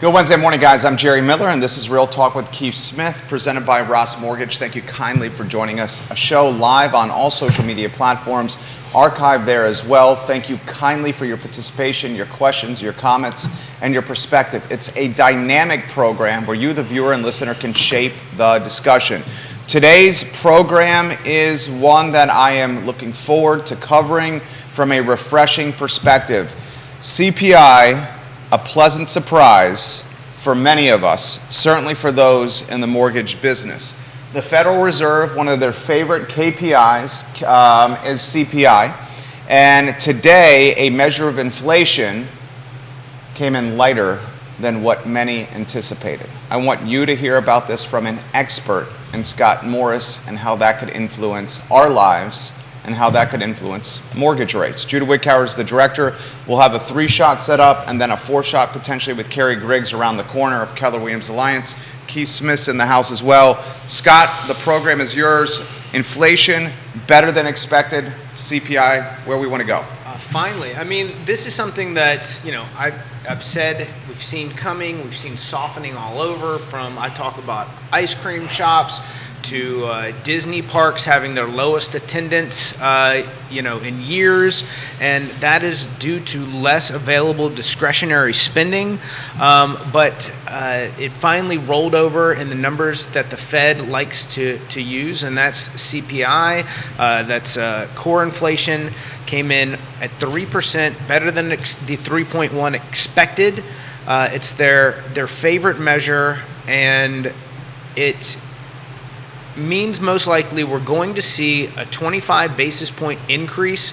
Good Wednesday morning, guys. I'm Jerry Miller, and this is Real Talk with Keith Smith, presented by Ross Mortgage. Thank you kindly for joining us. A show live on all social media platforms, archived there as well. Thank you kindly for your participation, your questions, your comments, and your perspective. It's a dynamic program where you, the viewer and listener, can shape the discussion. Today's program is one that I am looking forward to covering from a refreshing perspective. CPI, a pleasant surprise for many of us, certainly for those in the mortgage business. The Federal Reserve, one of their favorite KPIs is CPI, and today a measure of inflation came in lighter than what many anticipated. I want you to hear about this from an expert in Scott Morris and how that could influence our lives and how that could influence mortgage rates. Judah Wickhauer is the director. We'll have a 3-shot set up and then a 4-shot potentially with Kerry Griggs around the corner of Keller Williams Alliance. Keith Smith's in the house as well. Scott, the program is yours. Inflation, better than expected. CPI, where we want to go. Finally, I mean, this is something that, I've said we've seen coming. We've seen softening all over, from I talk about ice cream shops to Disney parks having their lowest attendance, in years, and that is due to less available discretionary spending. But it finally rolled over in the numbers that the Fed likes to use, and that's CPI. That's core inflation came in at 3%, better than the 3.1 expected. It's their favorite measure, and it means most likely we're going to see a 25 basis point increase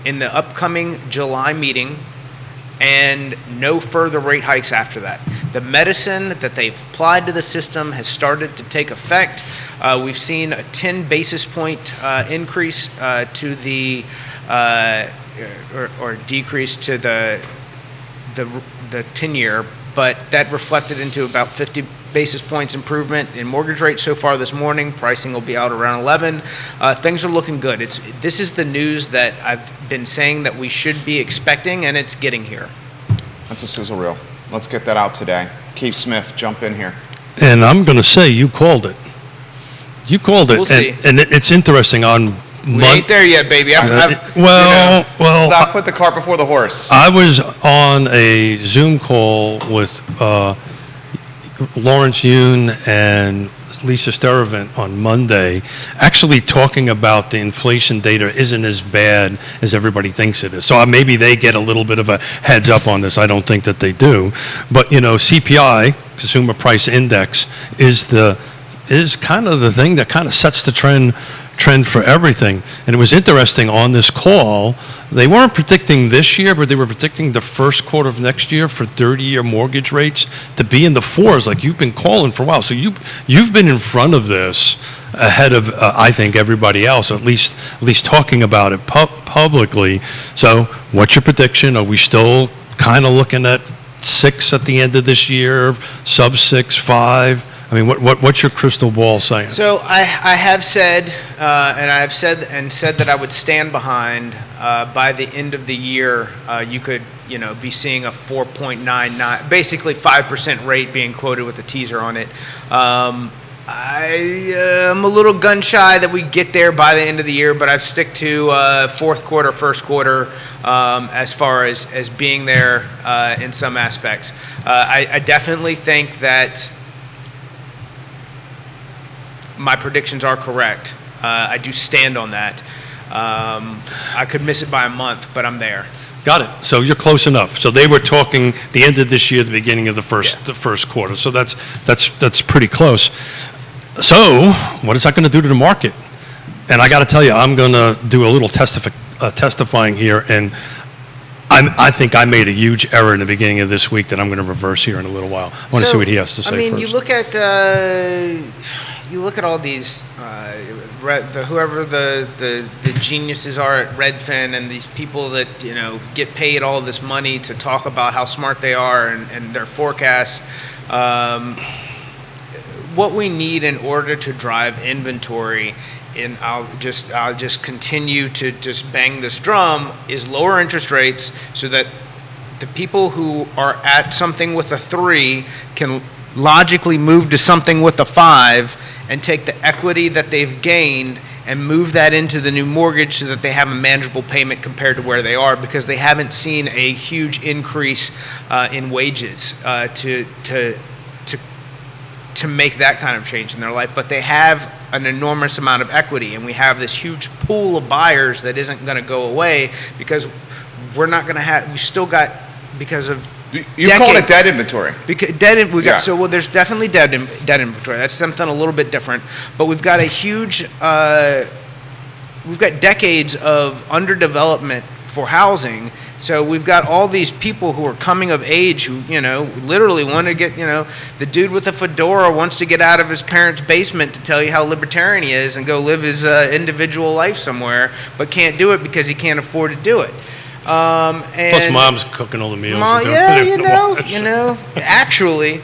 in the upcoming July meeting and no further rate hikes after that. The medicine that they've applied to the system has started to take effect. We've seen a 10 basis point increase to the or decrease to the 10-year, but that reflected into about 50 basis points improvement in mortgage rates so far this morning. Pricing will be out around 11. Things are looking good. This is the news that I've been saying that we should be expecting, and it's getting here. That's a sizzle reel. Let's get that out today. Keith Smith, jump in here. And I'm going to say you called it. You called it. We'll see. And it's interesting on We ain't there yet, baby. Let's not put the cart before the horse. I was on a Zoom call with Lawrence Yoon and Lisa Steravant on Monday, actually talking about the inflation data isn't as bad as everybody thinks it is. So maybe they get a little bit of a heads up on this. I don't think that they do. But, CPI, Consumer Price Index, is kind of the thing that kind of sets the trend for everything. And it was interesting on this call, they weren't predicting this year, but they were predicting the first quarter of next year for 30-year mortgage rates to be in the 4s, like you've been calling for a while. So you've been in front of this ahead of I think everybody else, at least talking about it publicly. So what's your prediction? Are we still kind of looking at 6 at the end of this year, sub 6, 5? I mean, what's your crystal ball saying? So I have said, and I have said that I would stand behind by the end of the year. You could, be seeing a 4.99, basically 5% rate being quoted with a teaser on it. I am a little gun shy that we get there by the end of the year, but I've stick to fourth quarter, first quarter, as far as being there in some aspects. I definitely think that my predictions are correct. I do stand on that. I could miss it by a month, but I'm there. Got it. So you're close enough. So they were talking the end of this year, the beginning of the first quarter. So that's pretty close. So what is that going to do to the market? And I got to tell you, I'm going to do a little testifying here, and I think I made a huge error in the beginning of this week that I'm going to reverse here in a little while. I want to see what he has to say first. You look at all these, whoever the geniuses are at Redfin, and these people that get paid all this money to talk about how smart they are and their forecasts. What we need in order to drive inventory, and I'll just continue to just bang this drum, is lower interest rates so that the people who are at something with a 3 can logically move to something with a 5 and take the equity that they've gained and move that into the new mortgage so that they have a manageable payment compared to where they are, because they haven't seen a huge increase in wages to make that kind of change in their life. But they have an enormous amount of equity, and we have this huge pool of buyers that isn't going to go away, because we're not going to have, we still got, because of You called it dead inventory. because there's definitely dead inventory. That's something a little bit different. But we've got a huge, we've got decades of underdevelopment for housing. So we've got all these people who are coming of age who, literally want to get, the dude with a fedora wants to get out of his parents' basement to tell you how libertarian he is and go live his individual life somewhere, but can't do it because he can't afford to do it. Plus, mom's cooking all the meals. Actually.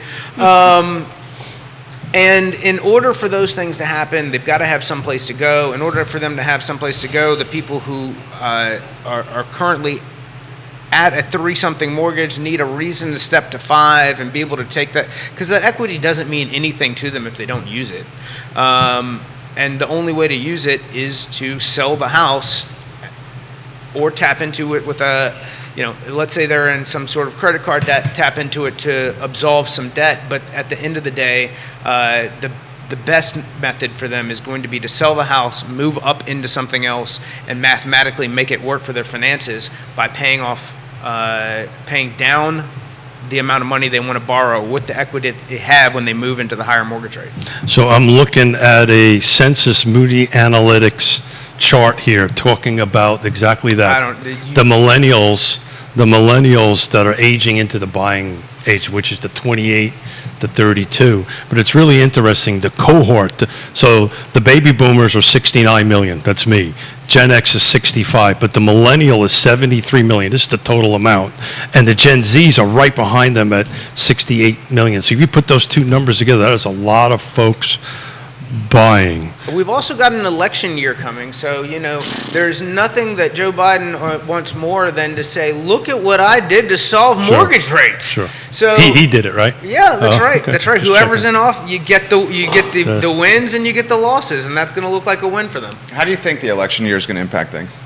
And in order for those things to happen, they've got to have someplace to go. In order for them to have someplace to go, the people who are currently at a 3-something mortgage need a reason to step to 5 and be able to take that, because that equity doesn't mean anything to them if they don't use it. And the only way to use it is to sell the house or tap into it with a, let's say they're in some sort of credit card debt, tap into it to absolve some debt. But at the end of the day, the best method for them is going to be to sell the house, move up into something else, and mathematically make it work for their finances by paying down the amount of money they want to borrow with the equity they have when they move into the higher mortgage rate. So I'm looking at a Census Moody Analytics chart here talking about exactly that. The millennials that are aging into the buying age, which is the 28 to 32. But it's really interesting, the cohort. So the baby boomers are 69 million. That's me. Gen X is 65, but the millennial is 73 million. This is the total amount. And the Gen Zs are right behind them at 68 million. So if you put those two numbers together, that is a lot of folks buying. We've also got an election year coming, so there's nothing that Joe Biden wants more than to say, "Look at what I did to solve mortgage rates." Sure. So he did it, right? Yeah, that's right. Okay. That's right. Just Whoever's checking. in office, you get the wins and you get the losses, and that's going to look like a win for them. How do you think the election year is going to impact things?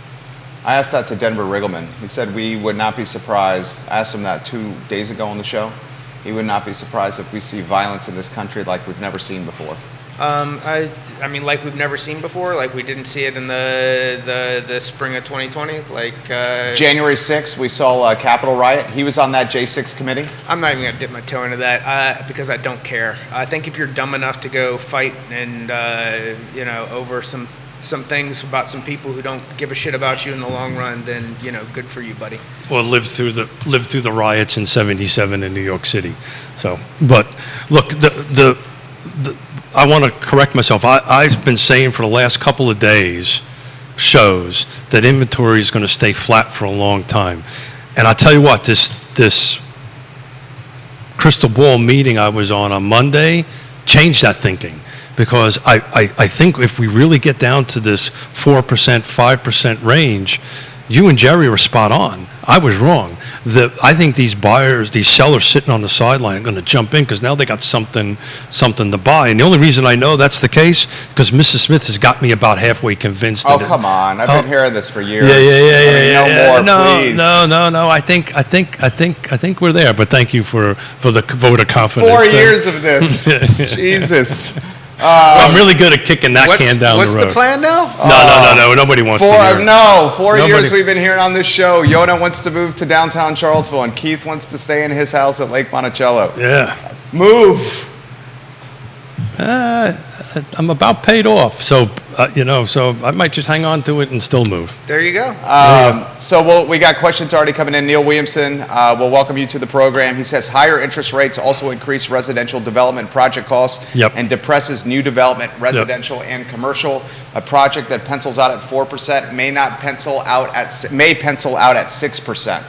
I asked that to Denver Riggleman. He said we would not be surprised. I asked him that 2 days ago on the show. He would not be surprised if we see violence in this country like we've never seen before. I mean, like we've never seen before, like we didn't see it in the spring of 2020. January 6th, we saw a Capitol riot. He was on that J6 committee. I'm not even going to dip my toe into that because I don't care. I think if you're dumb enough to go fight and over some things about some people who don't give a shit about you in the long run, then good for you, buddy. Well, lived through the riots in '77 in New York City. So, but look, I want to correct myself. I've been saying for the last couple of days, shows that inventory is going to stay flat for a long time. And I tell you what, this crystal ball meeting I was on Monday changed that thinking, because I think if we really get down to this 4%, 5% range, you and Jerry were spot on. I was wrong. I think these buyers, these sellers sitting on the sideline are going to jump in because now they got something to buy. And the only reason I know that's the case because Mrs. Smith has got me about halfway convinced. Oh, come on! I've been hearing this for years. Yeah. Please. No. I think we're there. But thank you for the vote of confidence. 4 years of this. Jesus. I'm really good at kicking that can down the road. What's the plan now? No. Nobody wants to hear it. 4 years we've been hearing on this show. Yonna wants to move to downtown Charlottesville, and Keith wants to stay in his house at Lake Monticello. Yeah. Move. I'm about paid off, so so I might just hang on to it and still move. There you go. So we got questions already coming in. Neil Williamson, we'll welcome you to the program. He says higher interest rates also increase residential development project costs and depresses new development, residential and commercial. A project that pencils out at 4% may pencil out at 6%.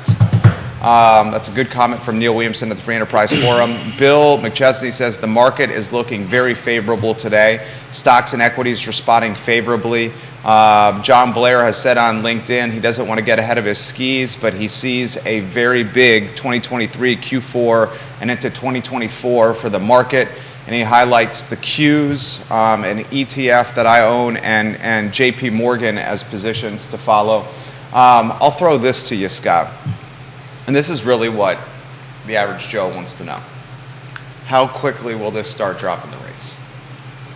That's a good comment from Neil Williamson at the Free Enterprise Forum. Bill McChesney says the market is looking very favorable today. Stocks and equities responding favorably. John Blair has said on LinkedIn he doesn't want to get ahead of his skis, but he sees a very big 2023 Q4 and into 2024 for the market. And he highlights the Qs, an ETF that I own, and JP Morgan as positions to follow. I'll throw this to you, Scott. And this is really what the average Joe wants to know. How quickly will this start dropping the rates?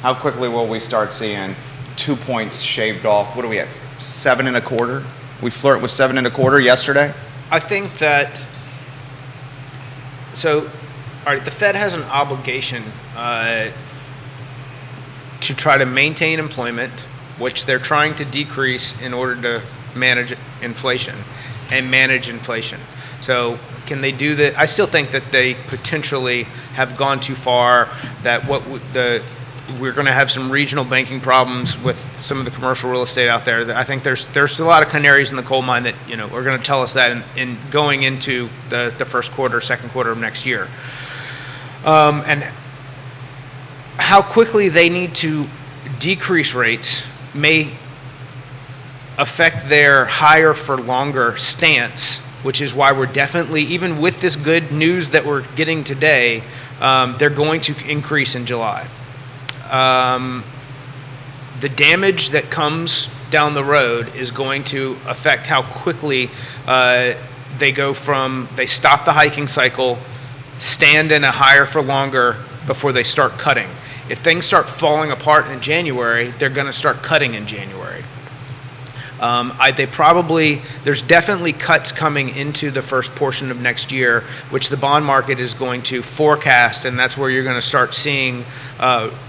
How quickly will we start seeing 2 points shaved off? What are we at, 7.25? We flirted with 7.25 yesterday? I think that, so, all right, the Fed has an obligation to try to maintain employment, which they're trying to decrease in order to manage inflation and manage inflation. So can they do that? I still think that they potentially have gone too far, that we're going to have some regional banking problems with some of the commercial real estate out there. I think there's a lot of canaries in the coal mine that are going to tell us that in going into the first quarter, second quarter of next year. And how quickly they need to decrease rates may affect their higher for longer stance, which is why we're definitely, even with this good news that we're getting today, they're going to increase in July. The damage that comes down the road is going to affect how quickly they stop the hiking cycle, stand in a higher for longer before they start cutting. If things start falling apart in January, they're going to start cutting in January. There's definitely cuts coming into the first portion of next year, which the bond market is going to forecast, and that's where you're going to start seeing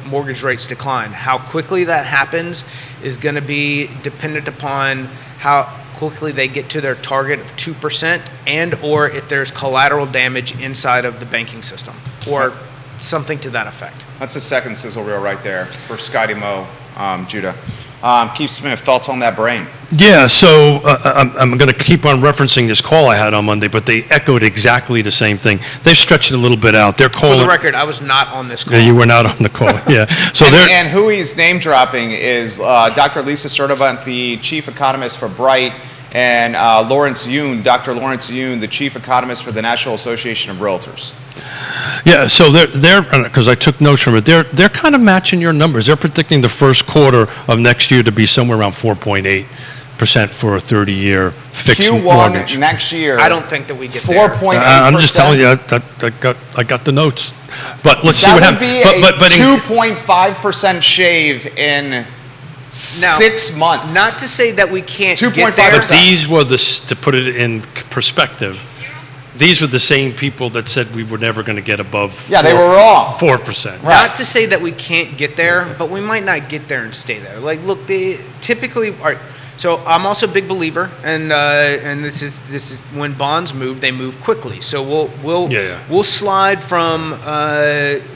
mortgage rates decline. How quickly that happens is going to be dependent upon how quickly they get to their target of 2% and or if there's collateral damage inside of the banking system or something to that effect. That's the second sizzle reel right there for Scotty Moe, Judah. Keith Smith, thoughts on that brain? Yeah, so I'm going to keep on referencing this call I had on Monday, but they echoed exactly the same thing. They stretched it a little bit out. They're calling. For the record, I was not on this call. Yeah, you were not on the call. Yeah. So and who he's name dropping is Dr. Lisa Sturdivant, the chief economist for Bright, and Lawrence Yoon, Dr. Lawrence Yoon, the chief economist for the National Association of Realtors. Yeah, so they're because I took notes from it. They're kind of matching your numbers. They're predicting the first quarter of next year to be somewhere around 4.8% for a 30-year fixed mortgage. Q1 next year. I don't think that we get there. 4.8%. I'm just telling you, I got the notes. But let's see what happens. That would be a 2.5% shave in 6 months. Not to say that we can't 2.5%. get there. But these were to put it in perspective. These were the same people that said we were never going to get above. Yeah, they were wrong. 4%. Right. Not to say that we can't get there, but we might not get there and stay there. Like, look, they typically are. So I'm also a big believer, and this is when bonds move, they move quickly. So we'll slide from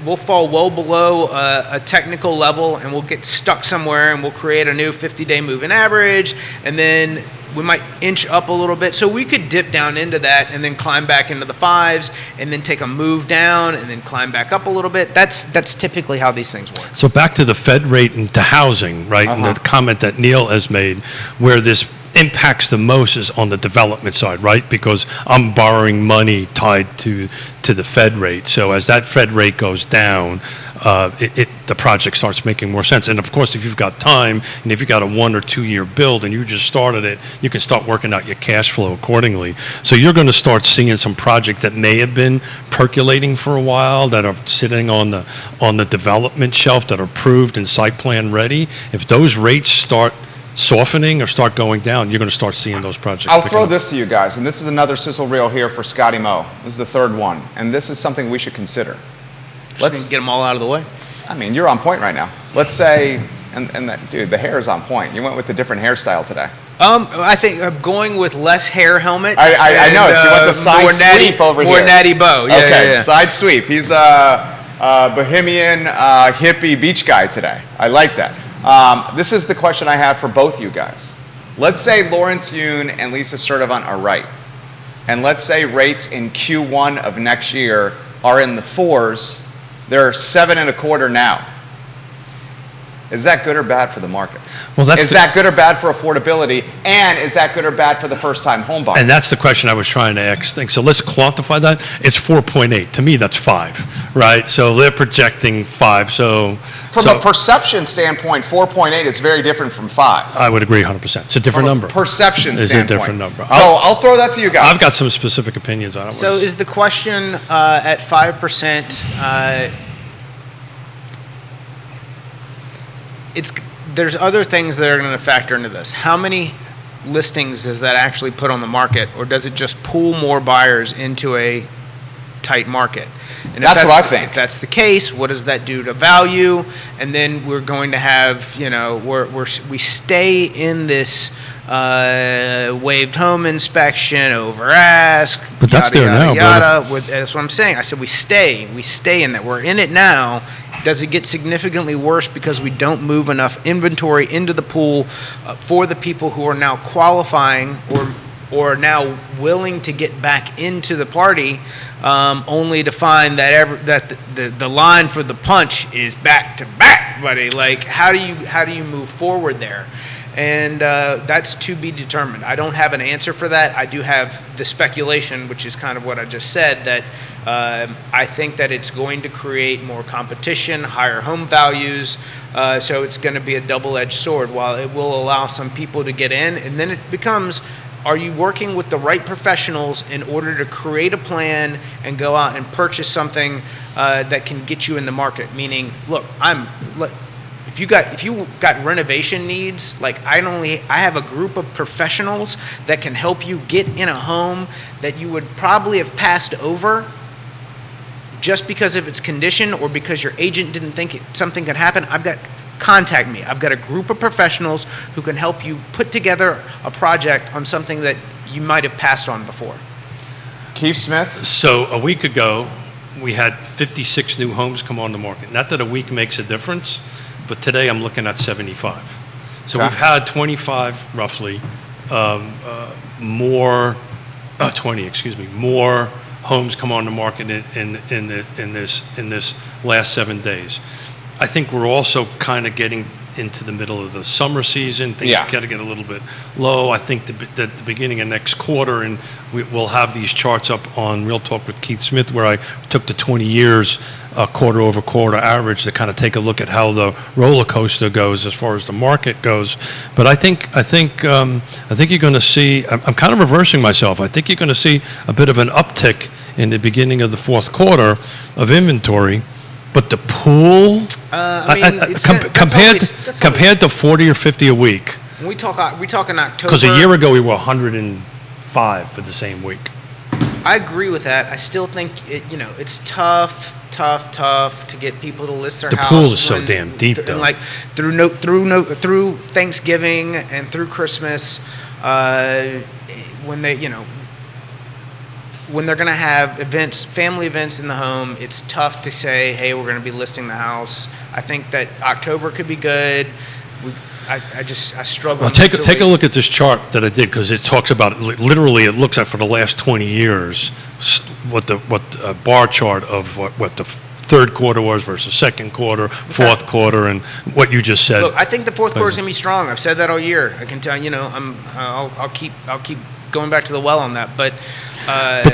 we'll fall well below a technical level, and we'll get stuck somewhere, and we'll create a new 50-day moving average, and then we might inch up a little bit. So we could dip down into that and then climb back into the fives and then take a move down and then climb back up a little bit. That's typically how these things work. So back to the Fed rate and to housing, right? And the comment that Neil has made, where this impacts the most is on the development side, right? Because I'm borrowing money tied to the Fed rate. So as that Fed rate goes down, the project starts making more sense. And of course, if you've got time and if you've got a 1 or 2 year build and you just started it, you can start working out your cash flow accordingly. So you're going to start seeing some projects that may have been percolating for a while that are sitting on the development shelf that are approved and site plan ready. If those rates start softening or start going down, you're going to start seeing those projects. I'll throw this to you guys, and this is another sizzle reel here for Scotty Moe. This is the third one, and this is something we should consider. Let's get them all out of the way. I mean, you're on point right now. Let's say, and that, dude, the hair is on point. You went with a different hairstyle today. I think I'm going with less hair helmet. I noticed. You went the side sweep over more here. More natty bow. Yeah, okay, yeah. Side sweep. He's a bohemian, hippie beach guy today. I like that. This is the question I have for both you guys. Let's say Lawrence Yoon and Lisa Sturdivant are right. and let's say rates in Q1 of next year are in the 4s, they're 7.25 now. Is that good or bad for the market? Well, is that good or bad for affordability? And is that good or bad for the first-time home buyer? And that's the question I was trying to ask. So let's quantify that. It's 4.8. To me, that's 5, right? So they're projecting 5. So from a perception standpoint, 4.8 is very different from 5. I would agree 100%. It's a different number. Perception standpoint. It's a different number. So I'll throw that to you guys. I've got some specific opinions on it. So is the question at 5%? There's other things that are going to factor into this. How many listings does that actually put on the market, or does it just pull more buyers into a tight market? And that's what I think. If that's the case, what does that do to value? And then we're going to have, we stay in this waived home inspection, over ask, but that's yada, there yada, now, yada. That's what I'm saying. I said we stay in that. We're in it now. Does it get significantly worse because we don't move enough inventory into the pool for the people who are now qualifying or now willing to get back into the party, only to find that the line for the punch is back to back, buddy? Like, how do you move forward there? And that's to be determined. I don't have an answer for that. I do have the speculation, which is kind of what I just said, that I think that it's going to create more competition, higher home values, so it's going to be a double-edged sword. While it will allow some people to get in, and then it becomes, are you working with the right professionals in order to create a plan and go out and purchase something that can get you in the market? Meaning, look, if you got renovation needs, like I have a group of professionals that can help you get in a home that you would probably have passed over just because of its condition or because your agent didn't think something could happen. Contact me. I've got a group of professionals who can help you put together a project on something that you might have passed on before. Keith Smith? So a week ago, we had 56 new homes come on the market. Not that a week makes a difference, but today I'm looking at 75. So okay. We've had 25 roughly, more homes come on the market in this last 7 days. I think we're also kind of getting into the middle of the summer season. Things got to get a little bit low. I think that the beginning of next quarter, and we'll have these charts up on Real Talk with Keith Smith, where I took the 20 years quarter over quarter average to kind of take a look at how the roller coaster goes as far as the market goes. But I think you're going to see. I'm kind of reversing myself. I think you're going to see a bit of an uptick in the beginning of the fourth quarter of inventory. But the pool, compared to 40 or 50 a week. When we talk in October. Because a year ago we were 105 for the same week. I agree with that. I still think it's tough to get people to list their house. The pool is so damn deep, though. Like through Thanksgiving and through Christmas, when they're going to have events, family events in the home, it's tough to say, hey, we're going to be listing the house. I think that October could be good. I struggle. Well, take a look at this chart that I did, because it talks about, literally, it looks at for the last 20 years, what the bar chart of what the third quarter was versus second quarter, fourth quarter, and what you just said. Look, I think the fourth quarter is going to be strong. I've said that all year. I can tell, I'll keep going back to the well on that, but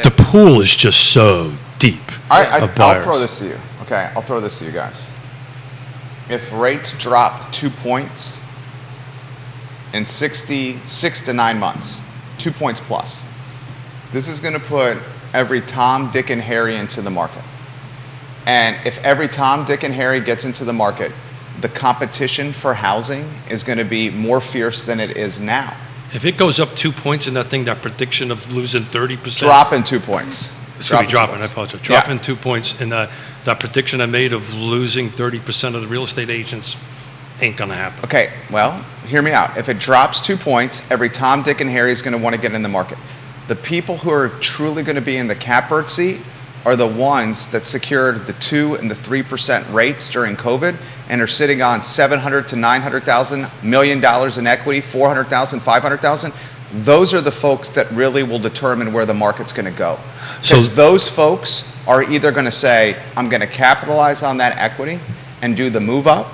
the pool is just so deep. I'll throw this to you. Okay, I'll throw this to you guys. If rates drop 2 points in 6 to 9 months, 2 points plus, this is going to put every Tom, Dick, and Harry into the market. And if every Tom, Dick, and Harry gets into the market, the competition for housing is going to be more fierce than it is now. If it goes up 2 points in that thing, that prediction of losing 30%. Dropping 2 points. It's going to be dropping, I apologize. Dropping 2 points, and that prediction I made of losing 30% of the real estate agents ain't going to happen. Okay, well, hear me out. If it drops 2 points, every Tom, Dick, and Harry is going to want to get in the market. The people who are truly going to be in the catbird seat are the ones that secured the 2 and the 3% rates during COVID and are sitting on $700,000 to $900,000 million in equity, $400,000, $500,000. those are the folks that really will determine where the market's going to go. So- Because those folks are either going to say, I'm going to capitalize on that equity and do the move up,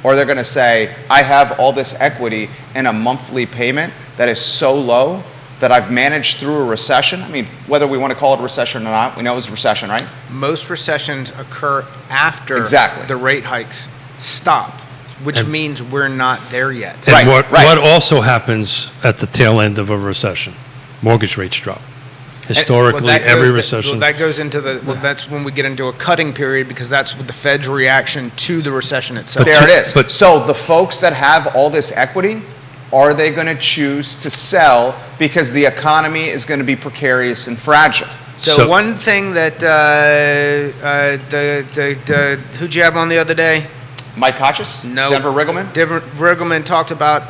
or they're going to say, I have all this equity in a monthly payment that is so low that I've managed through a recession. I mean, whether we want to call it a recession or not, we know it's a recession, right? Most recessions occur after Exactly. the rate hikes stop, which And- means we're not there yet. And Right, right. what also happens at the tail end of a recession? Mortgage rates drop. Historically, Well, that every goes- recession. that goes into that's when we get into a cutting period, because that's the Fed's reaction to the recession itself. There it is. but- So the folks that have all this equity, are they going to choose to sell because the economy is going to be precarious and fragile? So one thing that who'd you have on the other day? Mike Kochis? No. Denver Riggleman? Riggleman talked about,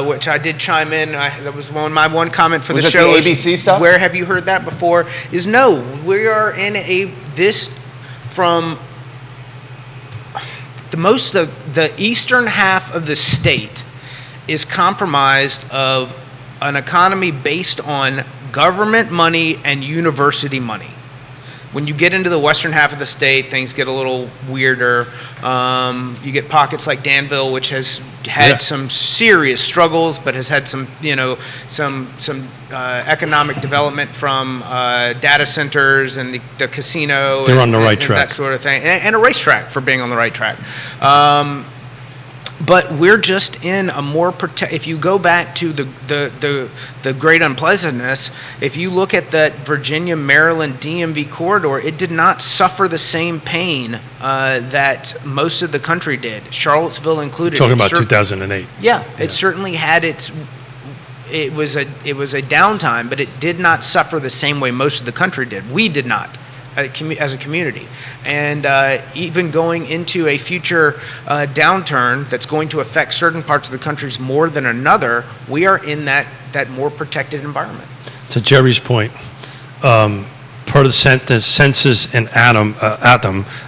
which I did chime in. That was my one comment for Was the it show. the is, ABC stuff? Where have you heard that before? Is no. We are in from the eastern half of the state is compromised of an economy based on government money and university money. When you get into the western half of the state, things get a little weirder. You get pockets like Danville, which has had some serious struggles, but has had some economic development from data centers and the casino. They're on the right and track. that sort of thing, and a racetrack for being on the right track. But we're just in a more if you go back to the great unpleasantness, if you look at that Virginia, Maryland DMV corridor, it did not suffer the same pain that most of the country did, Charlottesville included. Talking about 2008. Yeah, it certainly had its. It was a downtime, but it did not suffer the same way most of the country did. We did not. As a community, and even going into a future downturn that's going to affect certain parts of the country more than another, we are in that more protected environment. To Jerry's point, per the census and Atom,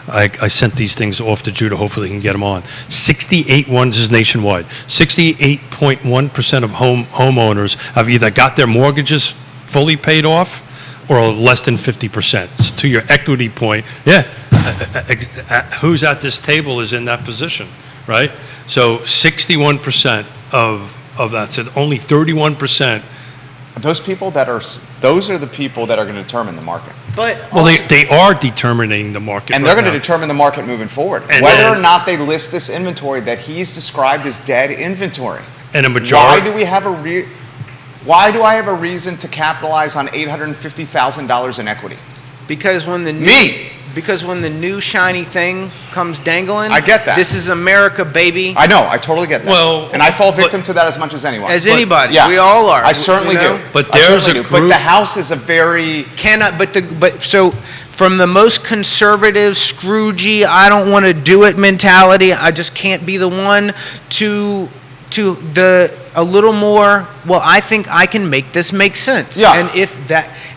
I sent these things off to Judah. Hopefully, he can get them on. 68.1, this is nationwide. 68.1% of homeowners have either got their mortgages fully paid off or less than 50%. So to your equity point, who's at this table is in that position, right? So 61% of that. So only 31%. Those are the people that are going to determine the market. But Well, they are determining the market. And right they're going to now. determine the market moving forward. And Whether then- or not they list this inventory that he's described as dead inventory. And a majority. Why do I have a reason to capitalize on $850,000 in equity? because when the new shiny thing comes dangling, I get that. This is America, baby. I know, I totally get that. Well, and I fall victim to that as much as anyone. As anybody, Yeah, we all are. I certainly you know? do. But I there's certainly a do. But group- the House is a very So from the most conservative, Scroogey, I don't want to do it mentality, I just can't be the one, to a little more, well, I think I can make this make sense. Yeah.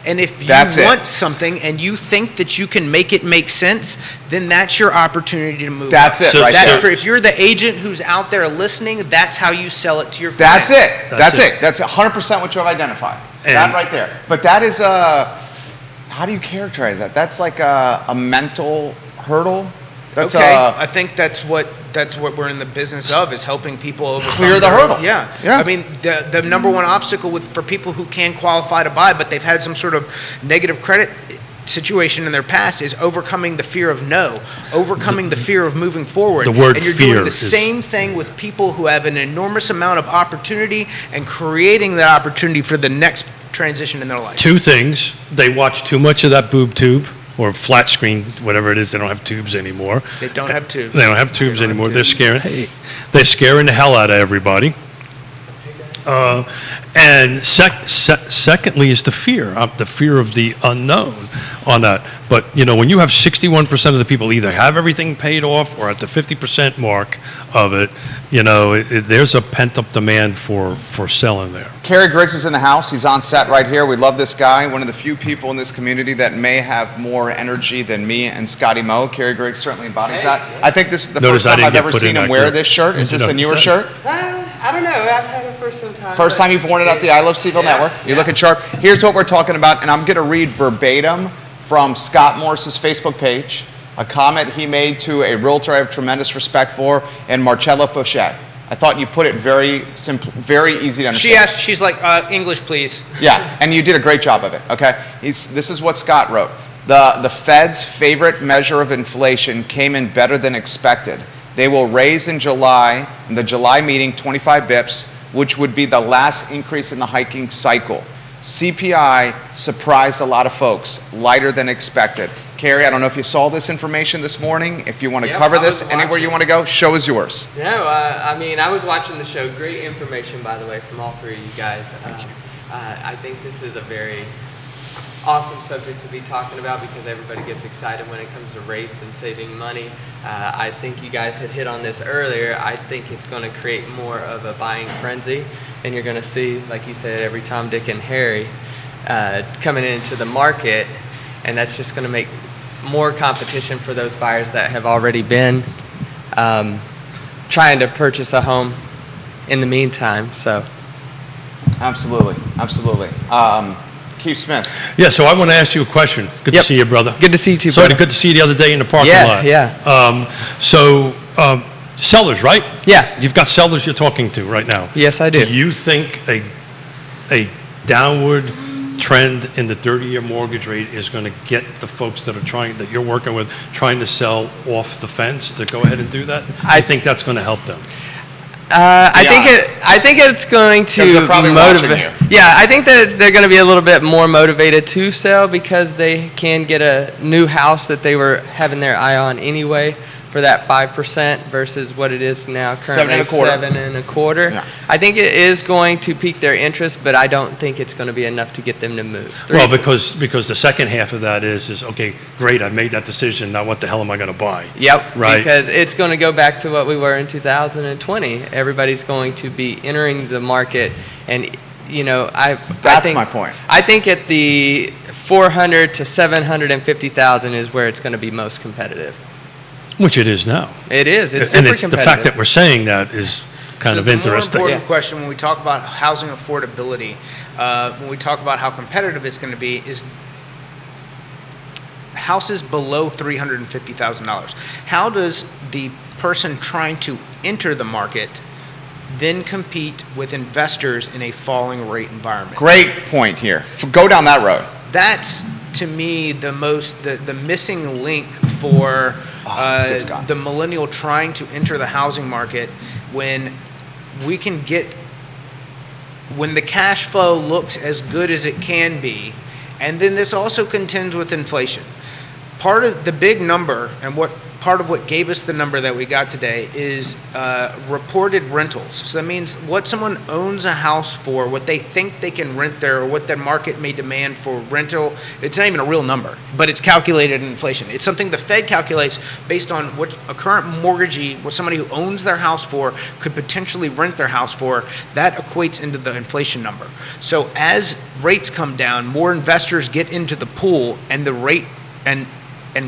And if you That's it. want something and you think that you can make it make sense, then that's your opportunity to move. That's up. it, right there. If you're the agent who's out there listening, that's how you sell it to your That's client. it. That's That's it. it. That's 100% what you have identified. And- that right there. But that is how do you characterize that? That's like a mental hurdle. That's Okay, I think that's what we're in the business of, is helping people overcome Clear the their- hurdle. Yeah. Yeah. I mean, the number one obstacle for people who can qualify to buy, but they've had some sort of negative credit situation in their past, is overcoming the fear of no, overcoming the fear of moving forward. The word and you're fear doing the is- same thing with people who have an enormous amount of opportunity and creating that opportunity for the next transition in their life. Two things. They watch too much of that boob tube or flat screen, whatever it is. They don't have tubes anymore. They don't have tubes. They don't have tubes They don't have anymore. They're tubes. they're scaring the hell out of everybody. And secondly is the fear of the unknown on that. But, when you have 61% of the people either have everything paid off or at the 50% mark of it, there's a pent-up demand for selling there. Kerry Griggs is in the house. He's on set right here. We love this guy. One of the few people in this community that may have more energy than me and Scotty Moe. Kerry Griggs certainly embodies that. I think this is the Notice first I time didn't I've get ever put in seen him that wear group. this shirt. Is Did this you a newer notice shirt? I don't know. I've had it for some time. First time you've worn it at the I Love CVille Network. You're looking sharp. Here's what we're talking about, and I'm going to read verbatim from Scott Morris's Facebook page, a comment he made to a realtor I have tremendous respect for, and Marcella Fauché. I thought you put it very simple, very easy to understand. She's like, English, please. Yeah, and you did a great job of it, okay? This is what Scott wrote. The Fed's favorite measure of inflation came in better than expected. They will raise in the July meeting, 25 bips, which would be the last increase in the hiking cycle. CPI surprised a lot of folks, lighter than expected. Kerry, I don't know if you saw this information this morning. If you want to cover this, anywhere you want to go, show is yours. No, I mean, I was watching the show. Great information, by the way, from all three of you guys. I think this is a very awesome subject to be talking about because everybody gets excited when it comes to rates and saving money. I think you guys had hit on this earlier. I think it's going to create more of a buying frenzy, and you're going to see, like you said, every Tom, Dick, and Harry coming into the market, and that's just going to make more competition for those buyers that have already been trying to purchase a home in the meantime. So, absolutely. Keith Smith. Yeah, so I want to ask you a question. Good to see you, brother. Good to see you too, Sorry, brother. good to see you the other day in the parking lot. Yeah. Sellers, right? Yeah. You've got sellers you're talking to right now. Yes, I do. Do you think a downward trend in the 30-year mortgage rate is going to get the folks that you're working with trying to sell off the fence to go ahead and do that? I think that's going to help them. I think it's going to they're probably motivate. watching you. Yeah, I think that they're going to be a little bit more motivated to sell because they can get a new house that they were having their eye on anyway for that 5% versus what it is now currently 7.25. Yeah. I think it is going to pique their interest, but I don't think it's going to be enough to get them to move. Well, because the second half of that is okay, great, I made that decision. Now what the hell am I going to buy? Yep, right. Because it's going to go back to what we were in 2020. Everybody's going to be entering the market, and That's my point. I think at the 400 to 750,000 is where it's going to be most competitive. Which it is now. It is. It's and super it's the competitive. fact that we're saying that is kind of interesting. The more important question when we talk about housing affordability, when we talk about how competitive it's going to be, is houses below $350,000. How does the person trying to enter the market then compete with investors in a falling rate environment? Great point here. Go down that road. That's, to me, the missing link for that's good, Scott. the millennial trying to enter the housing market when the cash flow looks as good as it can be. And then this also contends with inflation. Part of the big number and part of what gave us the number that we got today is reported rentals. So that means what someone owns a house for, what they think they can rent there, or what the market may demand for rental. It's not even a real number, but it's calculated in inflation. It's something the Fed calculates based on what a current mortgagee, what somebody who owns their house for, could potentially rent their house for. That equates into the inflation number. So as rates come down, more investors get into the pool, and the rate and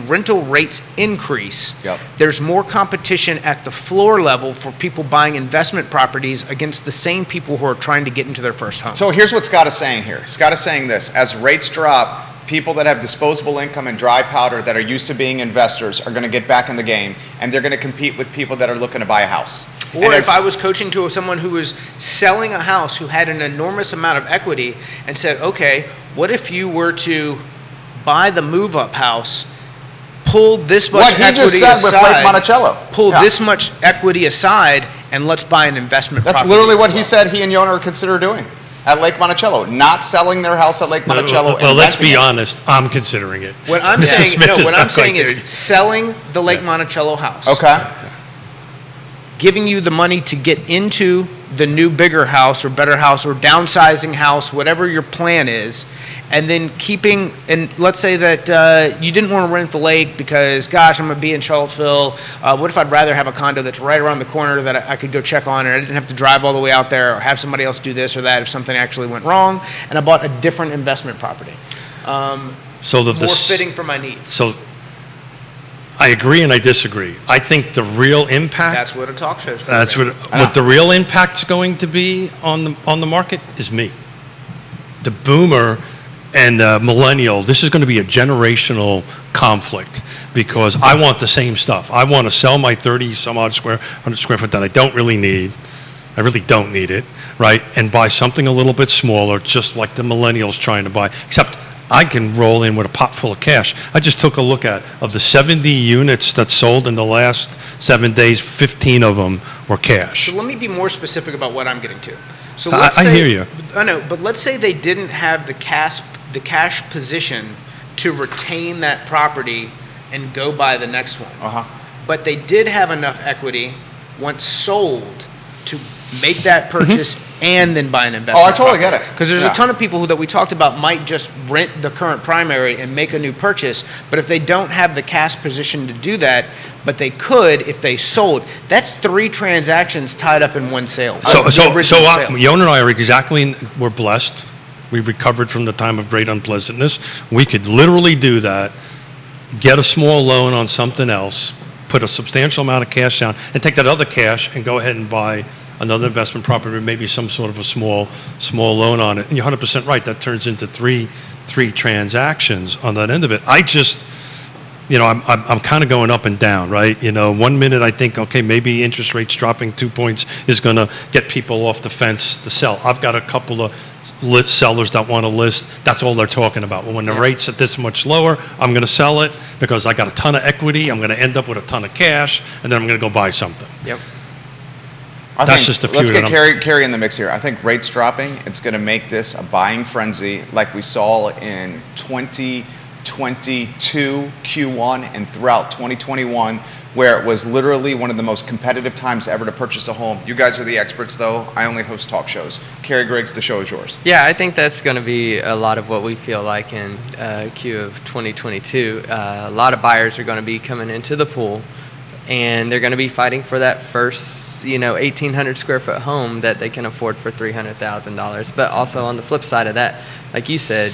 rental rates increase, there's more competition at the floor level for people buying investment properties against the same people who are trying to get into their first home. So here's what Scott is saying here. Scott is saying this: as rates drop, people that have disposable income and dry powder that are used to being investors are going to get back in the game, and they're going to compete with people that are looking to buy a house. Or if I was coaching to someone who was selling a house who had an enormous amount of equity and said, okay, what if you were to buy the move-up house, pull this much equity aside. What he just said with Lake Monticello. Pull this much equity aside, and let's buy an investment property. That's literally what he said he and Yonna are consider doing at Lake Monticello, not selling their house at Lake Monticello. Well, let's be honest, I'm considering it. What I'm saying is selling the Lake Monticello house. Okay. Giving you the money to get into the new bigger house or better house or downsizing house, whatever your plan is, and then keeping, and let's say that you didn't want to rent the lake because, gosh, I'm going to be in Charlottesville. What if I'd rather have a condo that's right around the corner that I could go check on, and I didn't have to drive all the way out there or have somebody else do this or that if something actually went wrong, and I bought a different investment property. More fitting for my needs. So I agree and I disagree. I think the real impact. That's what a talk show is for. That's what the real impact's going to be on the market is me. The boomer and the millennial, this is going to be a generational conflict because I want the same stuff. I want to sell my 100 square foot that I don't really need. I really don't need it, right? And buy something a little bit smaller, just like the millennials trying to buy, except I can roll in with a pot full of cash. I just took a look of the 70 units that sold in the last 7 days, 15 of them were cash. So let me be more specific about what I'm getting to. So I hear you. I know, but let's say they didn't have the cash position to retain that property and go buy the next one. But they did have enough equity once sold to make that purchase and then buy an investment. Oh, I totally get it. Because there's a ton of people that we talked about might just rent the current primary and make a new purchase, but if they don't have the cash position to do that, but they could if they sold, that's 3 transactions tied up in one sale. Yonna and I we're blessed. We recovered from the time of great unpleasantness. We could literally do that, get a small loan on something else, put a substantial amount of cash down, and take that other cash and go ahead and buy another investment property or maybe some sort of a small loan on it. And you're 100% right. That turns into three transactions on that end of it. I just, I'm kind of going up and down, right? 1 minute I think, okay, maybe interest rates dropping 2 points is going to get people off the fence to sell. I've got a couple of sellers that want to list. That's all they're talking about. Well, when the rate's at this much lower, I'm going to sell it because I got a ton of equity. I'm going to end up with a ton of cash, and then I'm going to go buy something. Yep. Let's get Kerry in the mix here. I think rates dropping, it's going to make this a buying frenzy like we saw in 2022 Q1 and throughout 2021, where it was literally one of the most competitive times ever to purchase a home. You guys are the experts, though. I only host talk shows. Kerry Griggs, the show is yours. Yeah, I think that's going to be a lot of what we feel like in Q of 2022. A lot of buyers are going to be coming into the pool, and they're going to be fighting for that first 1,800 square foot home that they can afford for $300,000. But also on the flip side of that, like you said,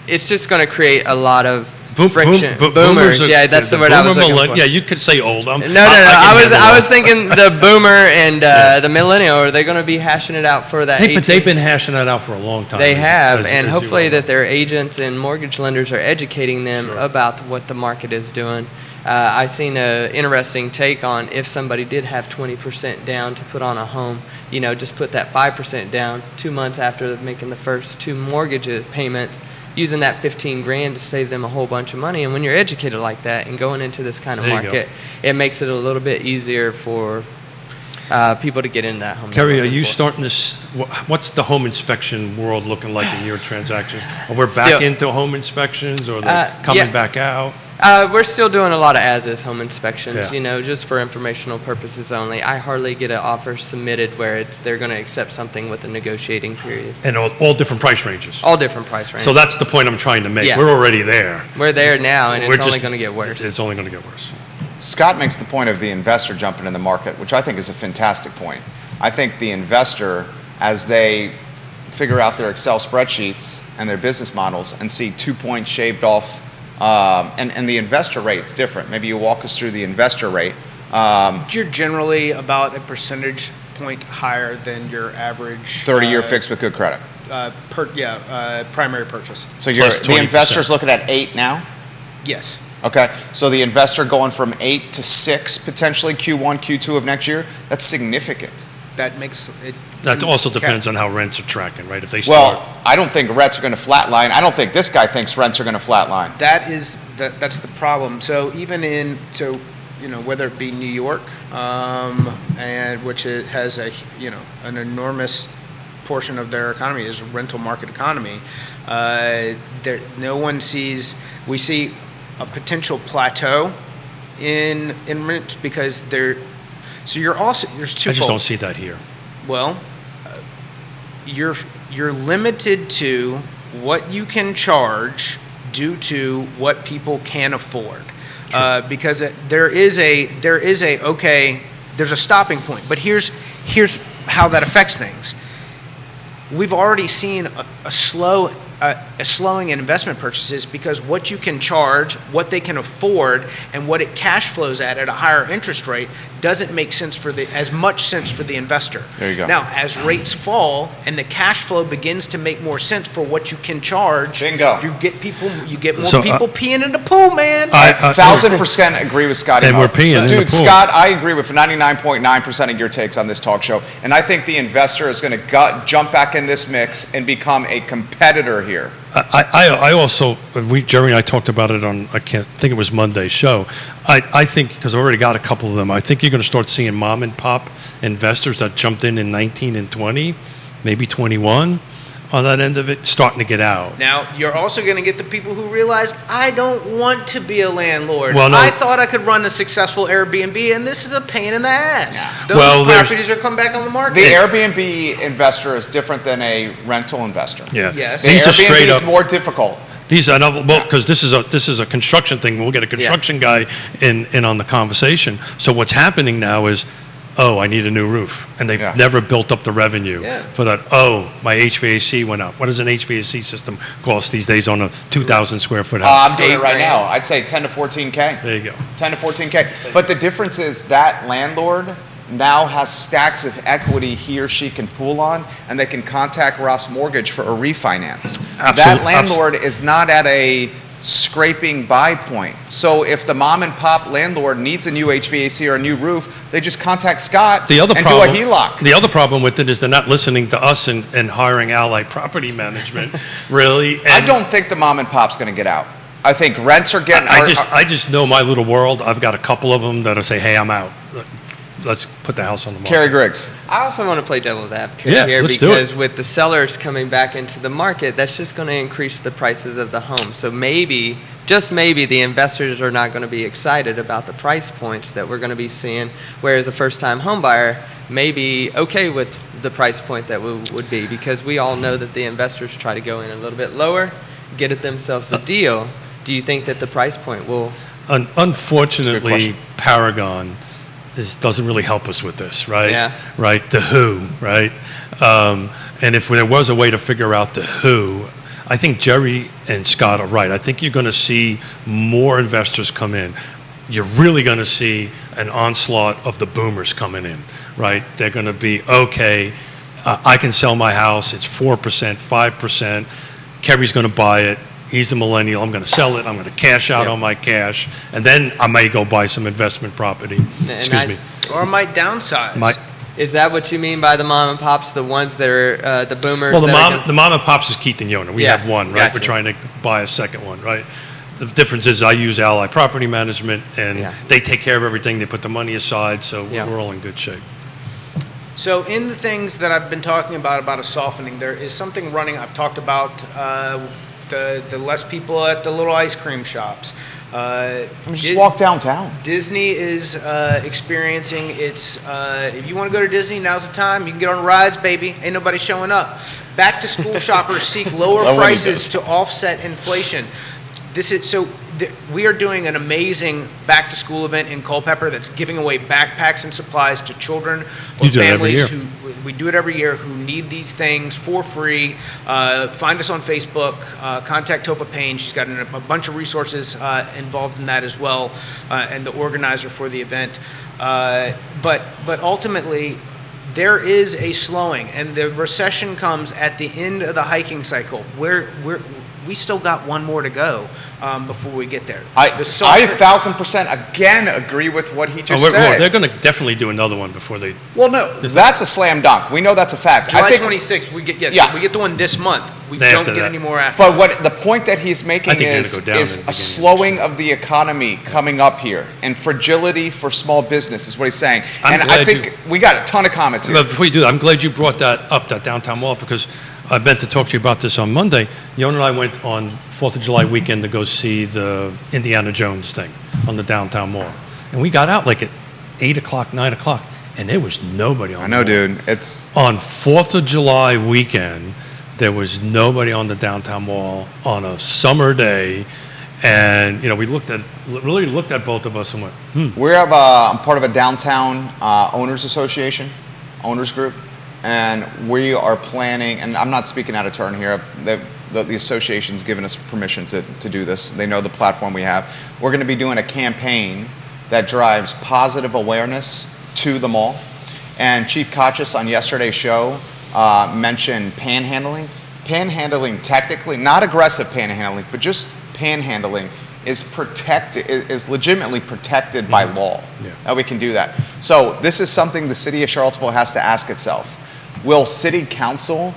it's just going to create a lot of friction. Boomers. Yeah, that's the word I was looking for. Yeah, you could say old. No. I was thinking the boomer and the millennial. Are they going to be hashing it out for that? But they've been hashing that out for a long time. They have, and hopefully that their agents and mortgage lenders are educating them about what the market is doing. I seen an interesting take on if somebody did have 20% down to put on a home, just put that 5% down 2 months after making the first 2 mortgage payments, using that $15,000 to save them a whole bunch of money. And when you're educated like that and going into this kind of market, it makes it a little bit easier for people to get into that home. Kerry, are you starting this? What's the home inspection world looking like in your transactions? Are we back into home inspections, or they're coming back out? We're still doing a lot of as-is home inspections, just for informational purposes only. I hardly get an offer submitted where they're going to accept something with a negotiating period. And all different price ranges? All different price ranges. So that's the point I'm trying to make. Yeah. We're already there. We're there now, and it's only going to get worse. It's only going to get worse. Scott makes the point of the investor jumping in the market, which I think is a fantastic point. I think the investor, as they figure out their Excel spreadsheets and their business models and see 2 points shaved off, and the investor rate's different. Maybe you walk us through the investor rate. You're generally about a percentage point higher than your average 30-year fixed with good credit. Primary purchase. So the investor's looking at 8 now? Yes. Okay, so the investor going from 8 to 6 potentially Q1, Q2 of next year, that's significant. That makes it. That also depends on how rents are tracking, right? If they start. Well, I don't think rents are going to flatline. I don't think this guy thinks rents are going to flatline. That's the problem. So even whether it be New York, and which it has an enormous portion of their economy is a rental market economy. We see a potential plateau in rents because there's twofold. I just don't see that here. Well, you're limited to what you can charge due to what people can afford, because there's a stopping point. But here's how that affects things. We've already seen a slow a slowing in investment purchases because what you can charge, what they can afford, and what it cash flows at a higher interest rate doesn't make sense as much sense for the investor. There you go. Now, as rates fall and the cash flow begins to make more sense for what you can charge, Bingo. you get more So, people peeing in the pool, man. I 1,000% agree with Scotty. And we're peeing in the Dude, pool. Scott, I agree with 99.9% of your takes on this talk show. And I think the investor is going to jump back in this mix and become a competitor here. I also, Jerry and I talked about it on, I think it was Monday's show. I think, because I already got a couple of them, I think you're going to start seeing mom and pop investors that jumped in 19 and 20, maybe 21 on that end of it, starting to get out. Now, you're also going to get the people who realize, I don't want to be a landlord. Well, no. I thought I could run a successful Airbnb, and this is a pain in the ass. Yeah. Those Well, properties are coming back on the market. The Airbnb investor is different than a rental investor. Yeah. Yes. The These are Airbnb straight is up. more difficult. These are because this is a construction thing. We'll get a construction guy in on the conversation. So what's happening now is, oh, I need a new roof, and they've never built up the revenue for that. Oh, my HVAC went up. What does an HVAC system cost these days on a 2,000 square foot house? I'm doing it right now. I'd say 10 to 14K. There you go. 10 to 14K. But the difference is that landlord now has stacks of equity he or she can pool on, and they can contact Ross Mortgage for a refinance. That landlord is not at a scraping buy point. So if the mom and pop landlord needs a new HVAC or a new roof, they just contact Scott The other and problem, do a HELOC. The other problem with it is they're not listening to us and hiring Allied Property Management, really. And I don't think the mom and pop's going to get out. I think rents are getting... I just know my little world. I've got a couple of them that'll say, hey, I'm out. Let's put the house on the market. Kerry Griggs. I also want to play devil's advocate Yeah, here let's do it. because with the sellers coming back into the market, that's just going to increase the prices of the home. So maybe, just maybe, the investors are not going to be excited about the price points that we're going to be seeing, whereas a first-time home buyer may be okay with the price point that would be, because we all know that the investors try to go in a little bit lower, get it themselves a deal. Do you think that the price point will... Unfortunately, Paragon doesn't really help us with this, right? Yeah. Right, the who, right? And if there was a way to figure out the who, I think Jerry and Scott are right. I think you're going to see more investors come in. You're really going to see an onslaught of the boomers coming in, right? They're going to be, okay, I can sell my house. It's 4%, 5%. Kerry's going to buy it. He's the millennial. I'm going to sell it. I'm going to cash out on my cash. And then I may go buy some investment property. Excuse me. Or I might downsize. Is that what you mean by the mom and pops, the ones that are the boomers? Well, the mom and pops is Keith and Yonna. We have one, right? Gotcha. We're trying to buy a second one, right? The difference is I use Allied Property Management, and they take care of everything. They put the money aside, so we're all in good shape. So in the things that I've been talking about a softening, there is something running. I've talked about the less people at the little ice cream shops. Just walk downtown. Disney is experiencing its, if you want to go to Disney, now's the time. You can get on rides, baby. Ain't nobody showing up. Back to school shoppers seek lower prices to offset inflation. We are doing an amazing back to school event in Culpeper that's giving away backpacks and supplies to children or families we do it every year, who need these things for free. Find us on Facebook, contact Topha Payne. She's got a bunch of resources involved in that as well, and the organizer for the event. But ultimately, there is a slowing, and the recession comes at the end of the hiking cycle. We still got one more to go before we get there. I 1,000% again agree with what he just said. They're going to definitely do another one before they. Well, no, that's a slam dunk. We know that's a fact. July 26th, we get the one this month. We don't get any more after. But the point that he's making is a slowing of the economy coming up here, and fragility for small business is what he's saying. I think we got a ton of comments here. But before you do that, I'm glad you brought that up, that downtown mall, because I meant to talk to you about this on Monday. Yonna and I went on 4th of July weekend to go see the Indiana Jones thing on the downtown mall. And we got out like at 8 o'clock, 9 o'clock, and there was nobody on the mall. Dude. It's on 4th of July weekend, there was nobody on the downtown mall on a summer day. And, we really looked at both of us and went, I'm part of a downtown owners association, owners group. And we are planning, and I'm not speaking out of turn here, the the association's given us permission to do this. They know the platform we have. We're going to be doing a campaign that drives positive awareness to the mall. And Chief Kachis on yesterday's show mentioned panhandling. Panhandling, technically, not aggressive panhandling, but just panhandling is legitimately protected by law. Yeah. That we can do that. So this is something the city of Charlottesville has to ask itself. Will city council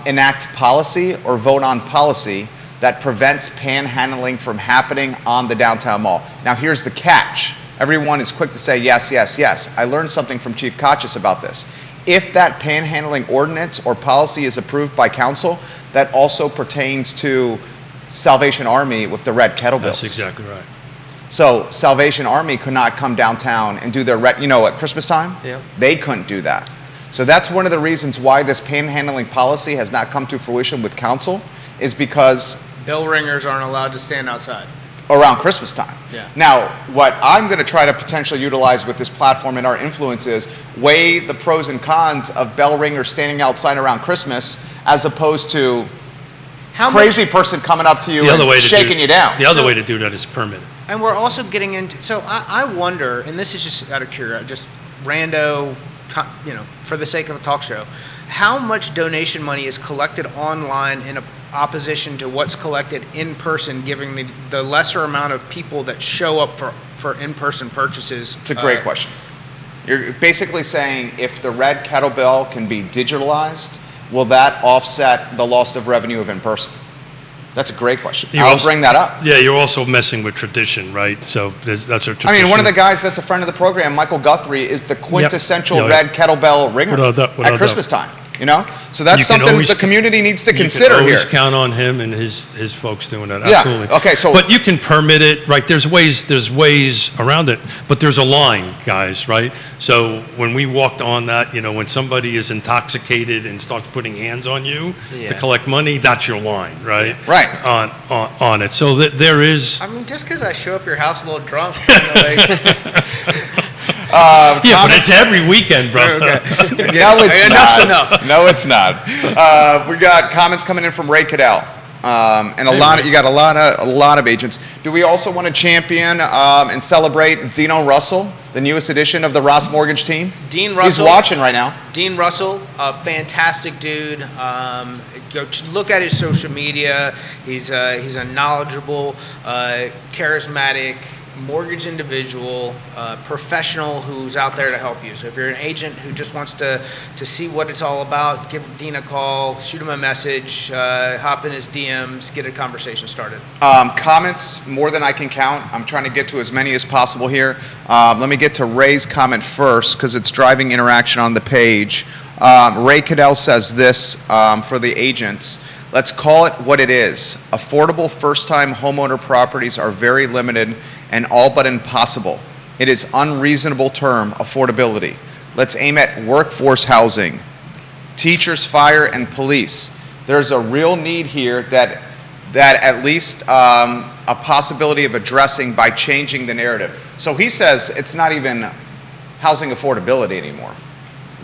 enact policy or vote on policy that prevents panhandling from happening on the downtown mall? Now here's the catch. Everyone is quick to say yes, yes, yes. I learned something from Chief Kachis about this. If that panhandling ordinance or policy is approved by council, that also pertains to Salvation Army with the red kettlebells. That's exactly right. So Salvation Army could not come downtown and do their, at Christmas time, Yeah. They couldn't do that. So that's one of the reasons why this panhandling policy has not come to fruition with council, is because Bell ringers aren't allowed to stand outside. around Christmas time. Yeah. Now, what I'm going to try to potentially utilize with this platform and our influence is weigh the pros and cons of bell ringers standing outside around Christmas as opposed to crazy person coming up to you and shaking you down. The other way to do that is permitted. And we're also getting into, so I wonder, and this is just out of curiosity, just rando, for the sake of a talk show, how much donation money is collected online in opposition to what's collected in person, giving the lesser amount of people that show up for in-person purchases? It's a great question. You're basically saying if the red kettlebell can be digitalized, will that offset the loss of revenue of in-person? That's a great question. I'll bring that up. Yeah, you're also messing with tradition, right? So that's a tradition. I mean, one of the guys that's a friend of the program, Michael Guthrie, is the quintessential Yep. red kettlebell ringer Without at Christmas time. So that's something the community needs to consider here. You here. can always count on him and his folks doing that. Yeah. Absolutely. Okay. So, but you can permit it, right? There's ways around it, but there's a line, guys, right? So when we walked on that, when somebody is intoxicated and starts putting hands on you to collect money, that's your line, right? Right. On it. So there is. I mean, just because I show up at your house a little drunk, but it's every weekend, bro. Okay. No, it's Enough's not. enough. No, it's not. We got comments coming in from Ray Cadell, and you got a lot of agents. Do we also want to champion and celebrate Dino Russell, the newest addition of the Ross Mortgage team? Dean Russell. He's watching right now. Dean Russell, a fantastic dude. Go look at his social media. He's a knowledgeable, charismatic mortgage individual, professional who's out there to help you. So if you're an agent who just wants to see what it's all about, give Dean a call, shoot him a message, hop in his DMs, get a conversation started. Comments, more than I can count. I'm trying to get to as many as possible here. Let me get to Ray's comment first because it's driving interaction on the page. Ray Cadell says this for the agents. Let's call it what it is. Affordable first-time homeowner properties are very limited and all but impossible. It is unreasonable term, affordability. Let's aim at workforce housing, teachers, fire, and police. There's a real need here that at least a possibility of addressing by changing the narrative. So he says it's not even housing affordability anymore,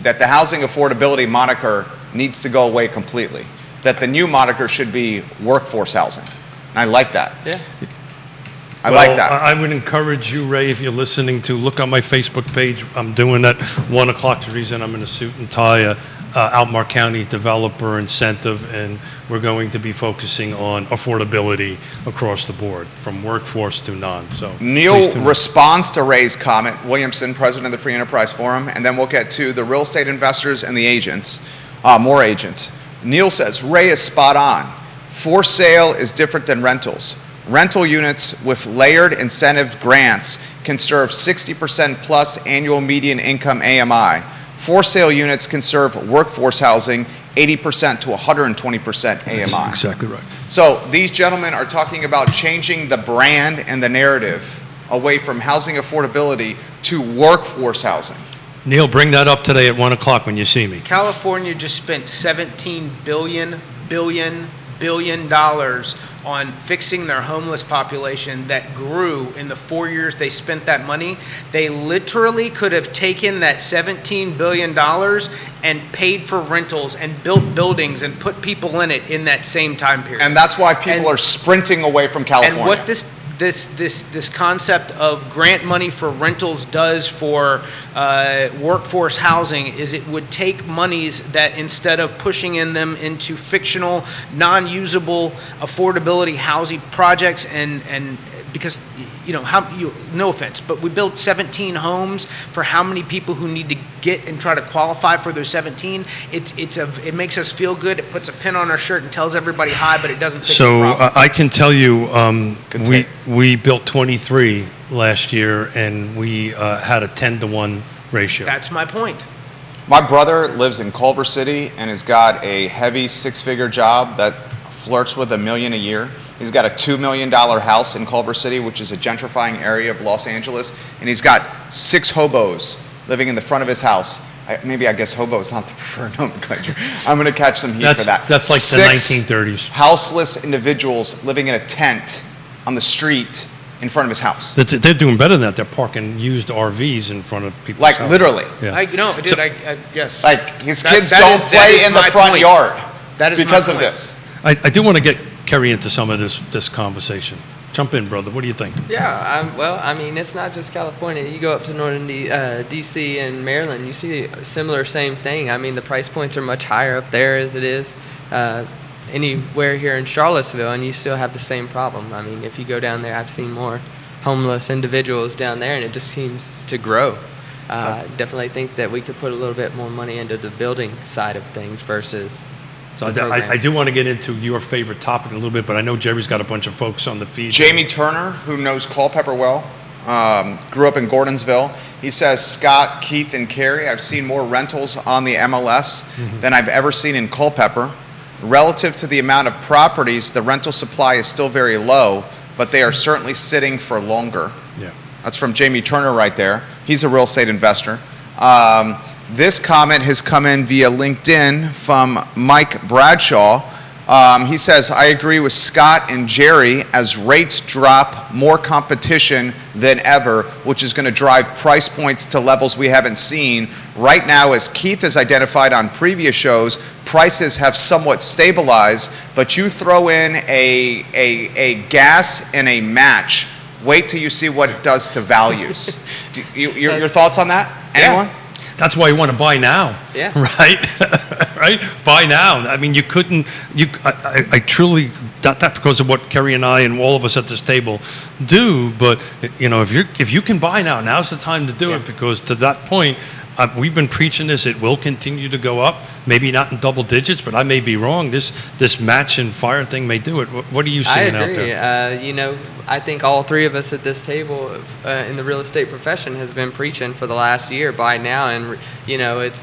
that the housing affordability moniker needs to go away completely, that the new moniker should be workforce housing. And I like that. Yeah. I like that. I would encourage you, Ray, if you're listening, to look on my Facebook page. I'm doing that 1 o'clock. The reason I'm in a suit and tie, Albemarle County developer incentive, and we're going to be focusing on affordability across the board, from workforce to non. So Neil responds to Ray's comment, Williamson, president of the Free Enterprise Forum, and then we'll get to the real estate investors and the agents, more agents. Neil says, Ray is spot on. For sale is different than rentals. Rental units with layered incentive grants can serve 60% plus annual median income AMI. For sale units can serve workforce housing 80% to 120% AMI. That's exactly right. So these gentlemen are talking about changing the brand and the narrative away from housing affordability to workforce housing. Neil, bring that up today at 1 o'clock when you see me. California just spent $17 billion on fixing their homeless population that grew in the 4 years they spent that money. They literally could have taken that $17 billion and paid for rentals and built buildings and put people in it in that same time period. And that's why people are sprinting away from California. And what this concept of grant money for rentals does for workforce housing is it would take monies that, instead of pushing in them into fictional, non-usable affordability housing projects, and because no offense, but we built 17 homes for how many people who need to get and try to qualify for those 17. It makes us feel good. It puts a pin on our shirt and tells everybody hi, but it doesn't fix the problem. I can tell you, we built 23 last year, and we had a 10-to-1 ratio. That's my point. My brother lives in Culver City and has got a heavy six-figure job that flirts with $1 million a year. He's got a $2 million house in Culver City, which is a gentrifying area of Los Angeles, and he's got 6 hobos living in the front of his house. I guess hobo is not the preferred nomenclature. I'm going to catch some heat for that. That's like 6 the 1930s. houseless individuals living in a tent on the street in front of his house. They're doing better than that. They're parking used RVs in front of people's Like, houses. literally. Yeah. Yes. Like, his That- kids that don't is- that play is in the my front point. yard That is my because of point. this. I do want to get Kerry into some of this conversation. Jump in, brother. What do you think? Yeah, it's not just California. You go up to northern D.C. and Maryland, you see a similar same thing. I mean, the price points are much higher up there as it is anywhere here in Charlottesville, and you still have the same problem. I mean, if you go down there, I've seen more homeless individuals down there, and it just seems to grow. Definitely think that we could put a little bit more money into the building side of things versus. So I do want to get into your favorite topic in a little bit, but I know Jerry's got a bunch of folks on the feed. Jamie Turner, who knows Culpeper well, grew up in Gordonsville. He says, Scott, Keith, and Kerry, I've seen more rentals on the MLS than I've ever seen in Culpeper. Relative to the amount of properties, the rental supply is still very low, but they are certainly sitting for longer. Yeah. That's from Jamie Turner right there. He's a real estate investor. This comment has come in via LinkedIn from Mike Bradshaw. He says, I agree with Scott and Jerry. As rates drop, more competition than ever, which is going to drive price points to levels we haven't seen. Right now, as Keith has identified on previous shows, prices have somewhat stabilized, but you throw in a gas and a match. Wait till you see what it does to values. Your thoughts on that? Anyone? Yeah. That's why you want to buy now. Yeah. Right? Right? Buy now. I mean, you couldn't, I truly, that's because of what Kerry and I and all of us at this table do, but, if you can buy now, now's the time to do it, because to that point, we've been preaching this, it will continue to go up, maybe not in double digits, but I may be wrong. This match and fire thing may do it. What are you seeing out there? I agree. I think all three of us at this table in the real estate profession has been preaching for the last year, buy now, and it's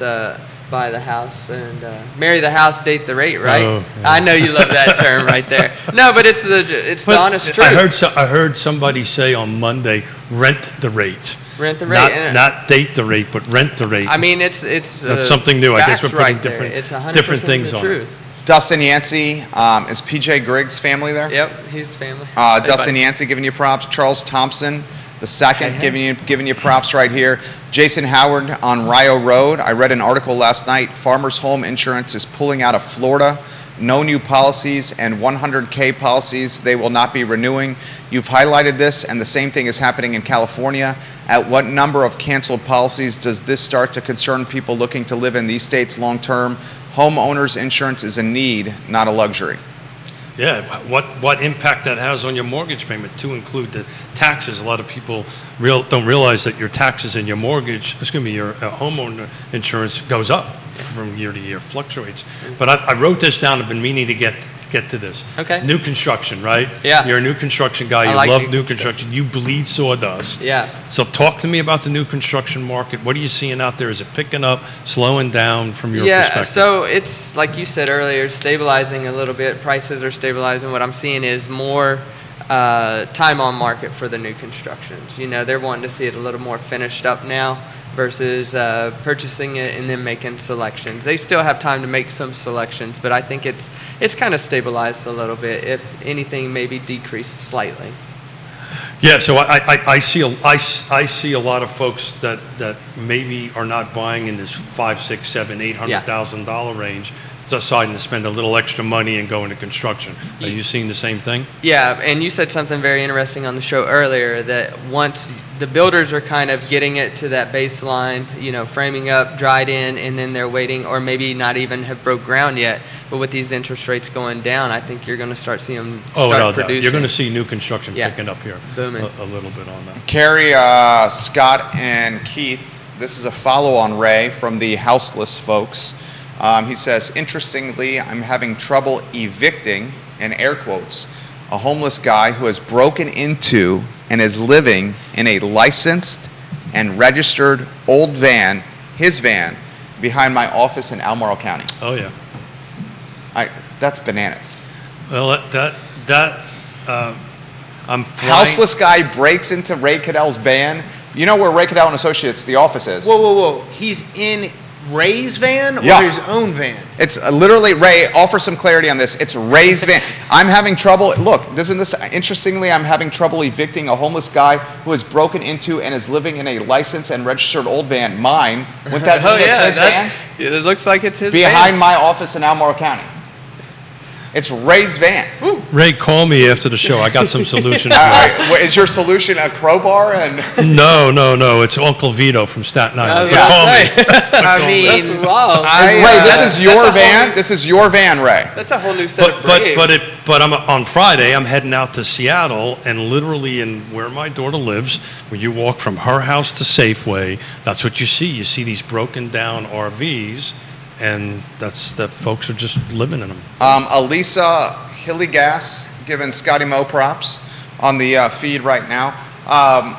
buy the house and marry the house, date the rate, right? Oh, yeah. I know you love that term right there. No, but it's the honest truth. I heard somebody say on Monday, rent the rate. Rent the rate. Not date the rate, but rent the rate. I mean, it's that's something new. I guess we're putting right there. It's 100% different things the on truth. it. Dustin Yancey, is PJ Griggs' family there? Yep, he's family. Dustin Yancey giving you props. Charles Thompson, the second, Hey. giving you props right here. Jason Howard on Rio Road. I read an article last night. Farmers Home Insurance is pulling out of Florida. No new policies and 100K policies they will not be renewing. You've highlighted this, and the same thing is happening in California. At what number of canceled policies does this start to concern people looking to live in these states long term? Homeowners insurance is a need, not a luxury. Yeah, what impact that has on your mortgage payment, to include the taxes. A lot of people don't realize that your taxes and your mortgage, your homeowner insurance goes up from year to year, fluctuates. But I wrote this down. I've been meaning to get to this. Okay. New construction, right? Yeah. You're a new construction guy. I You like love new new construction. You bleed sawdust. Yeah. So talk to me about the new construction market. What are you seeing out there? Is it picking up, slowing down from your perspective? So it's like you said earlier, stabilizing a little bit. Prices are stabilizing. What I'm seeing is more time on market for the new constructions. They're wanting to see it a little more finished up now versus purchasing it and then making selections. They still have time to make some selections, but I think it's kind of stabilized a little bit. If anything, maybe decreased slightly. Yeah, so I see a lot of folks that maybe are not buying in this $500,000, $600,000, $700,000, $800,000 range, deciding to spend a little extra money and go into construction. Are you seeing the same thing? Yeah, and you said something very interesting on the show earlier, that once the builders are kind of getting it to that baseline, framing up, dried in, and then they're waiting, or maybe not even have broke ground yet. But with these interest rates going down, I think you're going to start seeing them start producing. You're going to see new construction Yeah. picking up here. Booming. A little bit on that. Kerry, Scott, and Keith, this is a follow-on, Ray, from the houseless folks. He says, interestingly, I'm having trouble evicting, in air quotes, a homeless guy who has broken into and is living in a licensed and registered old van, his van, behind my office in Albemarle County. Oh, yeah. That's bananas. Well, I'm flying. Houseless guy breaks into Ray Cadell's van. You know where Ray Cadell and Associates, the office is? Whoa. He's in Ray's van or Yeah. his own van? It's literally, Ray, offer some clarity on this. It's Ray's van. I'm having trouble, look, interestingly, I'm having trouble evicting a homeless guy who has broken into and is living in a licensed and registered old van, mine. Wouldn't that mean it's his van? It looks like it's his Behind van. my office in Albemarle County. It's Ray's van. Ray, call me after the show. I got some solutions. All right, is your solution a crowbar? And No. It's Uncle Vito from Staten Island. Yeah. Call me. I mean, That's wild. Ray, this is your that's a van. whole- This is your van, Ray. That's a whole new set of brave. But I'm on Friday. I'm heading out to Seattle, and literally in where my daughter lives, when you walk from her house to Safeway, that's what you see. You see these broken down RVs, and that folks are just living in them. Elisa Hilligas giving Scotty Moe props on the feed right now. I'm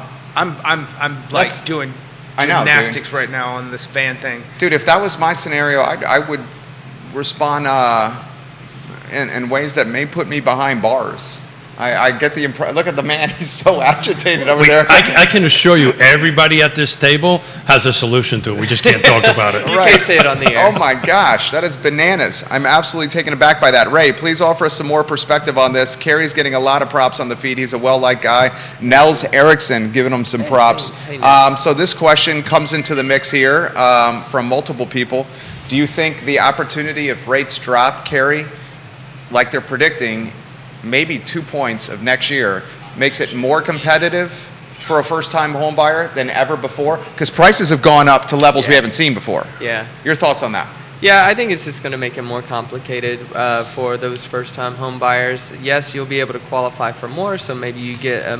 like Let's- doing I know, gymnastics right now on this van thing. Dude, if that was my scenario, I would respond in ways that may put me behind bars. I get the impression. Look at the man; he's so agitated over there. I can assure you, everybody at this table has a solution to it. We just can't talk about it. You can't say it on the air. Oh my gosh, that is bananas. I'm absolutely taken aback by that. Ray, please offer us some more perspective on this. Kerry's getting a lot of props on the feed. He's a well-liked guy. Nels Erickson giving him some props. Hey, Nels. So this question comes into the mix here from multiple people. Do you think the opportunity, if rates drop, Kerry, like they're predicting, maybe 2 points of next year, makes it more competitive for a first-time home buyer than ever before? Because prices have gone up to levels we haven't seen before. Yeah. Your thoughts on that? Yeah, I think it's just going to make it more complicated for those first-time home buyers. Yes, you'll be able to qualify for more, so maybe you get a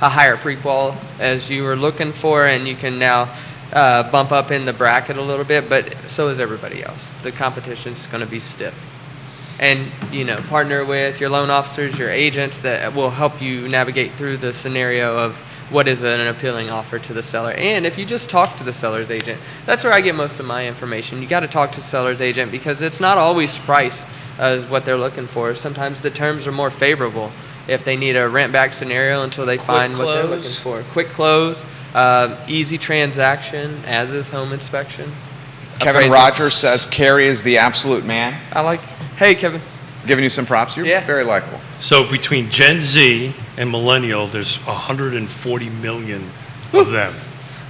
higher pre-qual as you were looking for, and you can now bump up in the bracket a little bit, but so is everybody else. The competition's going to be stiff. And, partner with your loan officers, your agents that will help you navigate through the scenario of what is an appealing offer to the seller. And if you just talk to the seller's agent, that's where I get most of my information. You got to talk to the seller's agent because it's not always price as what they're looking for. Sometimes the terms are more favorable if they need a rent back scenario until they find what they're looking for. Quick close, easy transaction, as is home inspection. Kevin Appraisal. Rogers says Kerry is the absolute man. Hey, Kevin. Giving you some props. You're Yeah. very likable. So between Gen Z and Millennial, there's 140 million of them.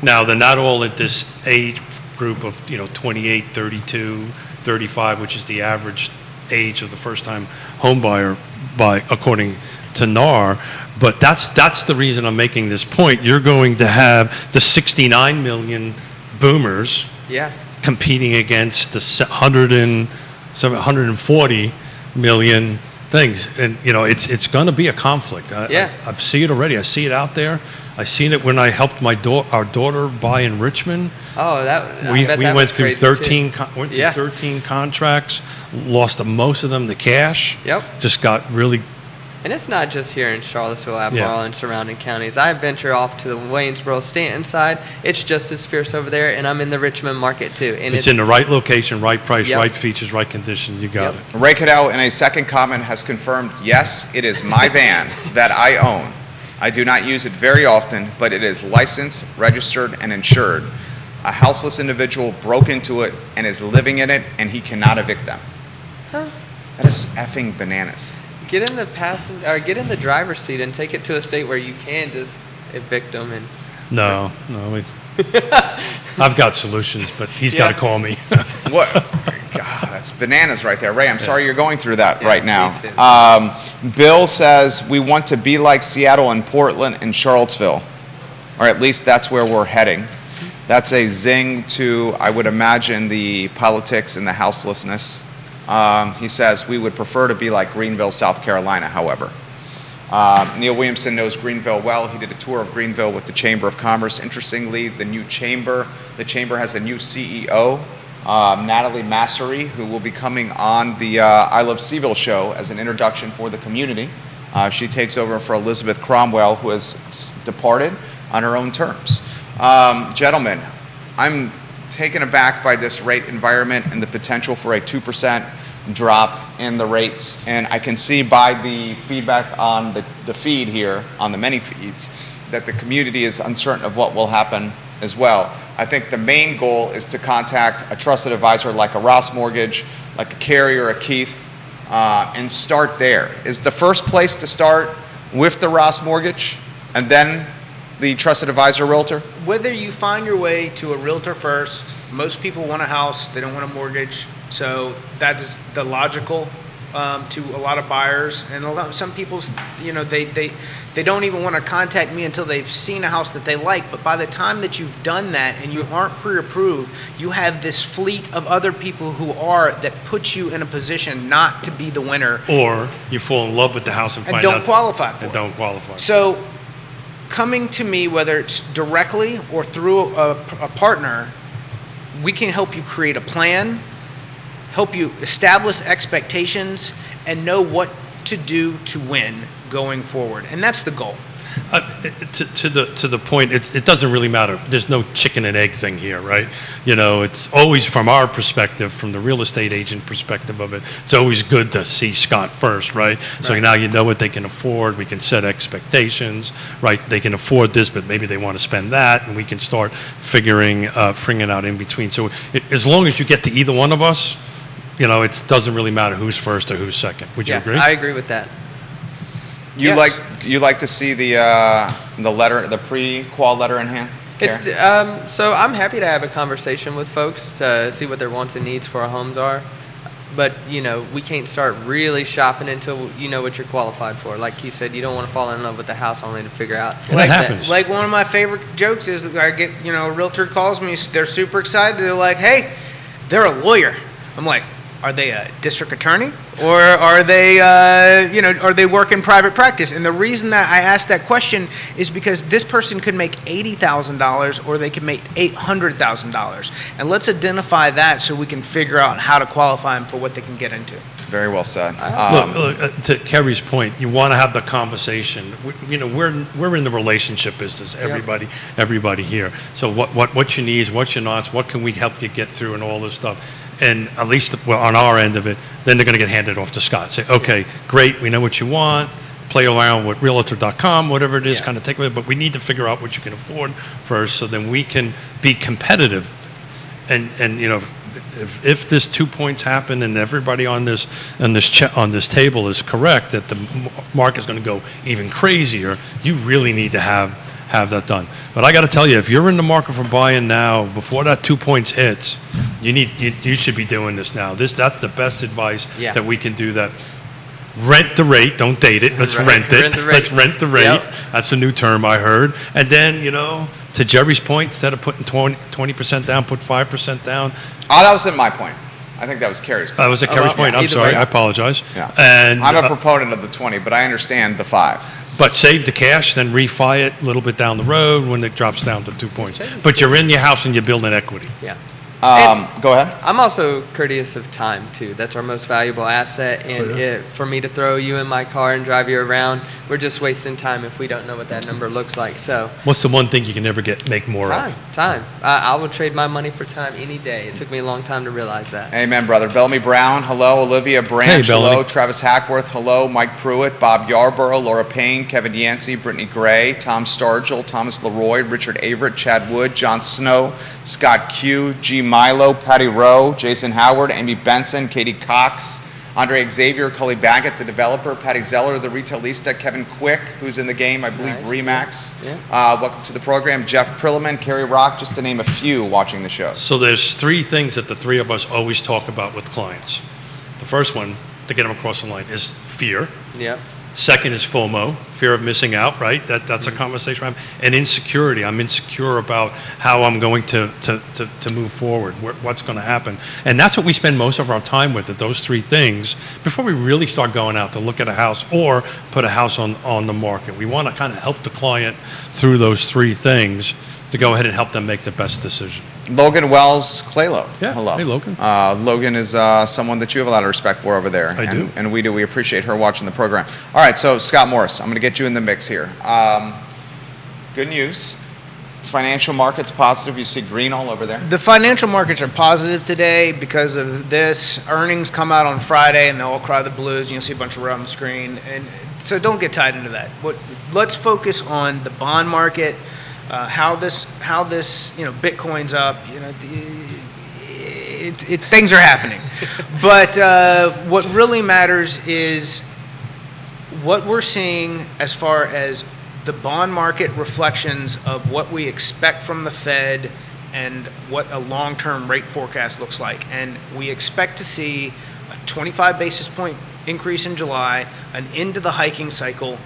Now, they're not all at this age group of 28, 32, 35, which is the average age of the first-time home buyer according to NAR. But that's the reason I'm making this point. You're going to have the 69 million boomers Yeah. competing against the 140 million things, and it's going to be a conflict. Yeah. I see it already. I see it out there. I seen it when I helped our daughter buy in Richmond. Oh, We that went was through crazy, 13 too. Yeah. 13 contracts, lost most of them to cash. Yep. Just got really. And it's not just here in Charlottesville, Albemarle, and surrounding counties. I venture off to the Waynesboro, Stanton side. It's just as fierce over there, and I'm in the Richmond market too. And It's in the right location, right price, Yep. right features, right condition. You got Yep. it. Ray Cadell in a second comment has confirmed, yes, it is my van that I own. I do not use it very often, but it is licensed, registered, and insured. A houseless individual broke into it and is living in it, and he cannot evict them. Huh. That is effing bananas. Get in the passenger or get in the driver's seat and take it to a state where you can just evict them and. No. I've got solutions, but he's got to call me. What? God, that's bananas right there. Ray, I'm sorry you're going through that Yeah, right me now. Bill says we want to be like Seattle and Portland and Charlottesville, or at least that's where we're heading. That's a zing to, I would imagine, the politics and the houselessness. He says we would prefer to be like Greenville, South Carolina, however. Neil Williamson knows Greenville well. He did a tour of Greenville with the Chamber of Commerce. Interestingly, the chamber has a new CEO, Natalie Massery, who will be coming on the I Love CVille show as an introduction for the community. She takes over for Elizabeth Cromwell, who has departed on her own terms. Gentlemen, I'm taken aback by this rate environment and the potential for a 2% drop in the rates. And I can see by the feedback on the feed here, on the many feeds, that the community is uncertain of what will happen as well. I think the main goal is to contact a trusted advisor like a Ross Mortgage, like a Kerry or a Keith, and start there. Is the first place to start with the Ross Mortgage and then the trusted advisor Realtor? Whether you find your way to a Realtor first, most people want a house, they don't want a mortgage. So that is the logical to a lot of buyers, and some people's, they don't even want to contact me until they've seen a house that they like. But by the time that you've done that and you aren't pre-approved, you have this fleet of other people that put you in a position not to be the winner. Or you fall in love with the house and find don't out qualify for and it. don't qualify. So coming to me, whether it's directly or through a partner, we can help you create a plan, help you establish expectations, and know what to do to win going forward. And that's the goal. To the point, it doesn't really matter. There's no chicken and egg thing here, right? It's always from our perspective, from the real estate agent perspective of it, it's always good to see Scott first, right? So now you know what they can afford. We can set expectations, right? They can afford this, but maybe they want to spend that, and we can start figuring out in between. So as long as you get to either one of us, it doesn't really matter who's first or who's second. Would you agree? I agree with that. You Yes. like to see the letter, the pre-qual letter in hand? Karen? So I'm happy to have a conversation with folks to see what their wants and needs for our homes are. But, we can't start really shopping until you know what you're qualified for. Like you said, you don't want to fall in love with the house only to figure out. And that happens. Like one of my favorite jokes is that I get, a realtor calls me, they're super excited. They're like, hey, they're a lawyer. I'm like, are they a district attorney, or are they, are they work in private practice? And the reason that I asked that question is because this person could make $80,000 or they could make $800,000. And let's identify that so we can figure out how to qualify them for what they can get into. Very well said. Look, to Kerry's point, you want to have the conversation. We're in the relationship business. Everybody here. So what your needs, what your not, what can we help you get through, and all this stuff. And at least on our end of it, then they're going to get handed off to Scott. Say, okay, great, we know what you want. Play around with Realtor.com, whatever it is, kind of take with it. But we need to figure out what you can afford first, so then we can be competitive. And if this 2 points happen and everybody on this table is correct that the market's going to go even crazier, you really need to have that done. But I got to tell you, if you're in the market for buying now, before that 2 points hits, you should be doing this now. That's the best advice that we can do. That rent the rate, don't date it. Let's rent it. Let's rent the rate. Yep. That's a new term I heard. And then to Jerry's point, instead of putting 20% down, put 5% down. Oh, that wasn't my point. I think that was Kerry's point. That was Kerry's point. I'm sorry. I apologize. Yeah. And I'm a proponent of the 20, but I understand the 5. But save the cash, then refi it a little bit down the road when it drops down to 2 points. But you're in your house and you're building equity. Yeah. Go ahead. I'm also courteous of time too. That's our most valuable asset. And for me to throw you in my car and drive you around, we're just wasting time if we don't know what that number looks like. So What's the one thing you can never make more of? Time. I will trade my money for time any day. It took me a long time to realize that. Amen, brother. Bellamy Brown, hello. Olivia Branch, Hey, Bellamy. hello. Travis Hackworth, hello. Mike Pruitt, Bob Yarborough, Laura Payne, Kevin Yancey, Brittany Gray, Tom Stargell, Thomas Leroy, Richard Averett, Chad Wood, John Snow, Scott Q, G. Milo, Patty Rowe, Jason Howard, Amy Benson, Katie Cox, Andre Xavier, Cully Baggett, the developer, Patty Zeller, the retailista, Kevin Quick, who's in the game, I believe, Nice. Remax. Yeah. Welcome to the program. Jeff Prilliman, Kerry Rock, just to name a few watching the show. So there's three things that the three of us always talk about with clients. The first one, to get them across the line, is fear. Yep. Second is FOMO, fear of missing out, right? That's a conversation I'm having. And insecurity. I'm insecure about how I'm going to move forward, what's going to happen. And that's what we spend most of our time with, those three things, before we really start going out to look at a house or put a house on the market. We want to kind of help the client through those three things to go ahead and help them make the best decision. Logan Wells Claylo. Yeah. Hello. Hey, Logan. Logan is someone that you have a lot of respect for over there. I do. And we do. We appreciate her watching the program. All right, so Scott Morris, I'm going to get you in the mix here. Good news. Financial markets positive. You see green all over there. The financial markets are positive today because of this. Earnings come out on Friday, and they'll all cry the blues. And you'll see a bunch of red on the screen, and so don't get tied into that. Let's focus on the bond market. How this Bitcoin's up, things are happening. But what really matters is what we're seeing as far as the bond market reflections of what we expect from the Fed and what a long-term rate forecast looks like. And we expect to see a 25 basis point increase in July, an end to the hiking cycle.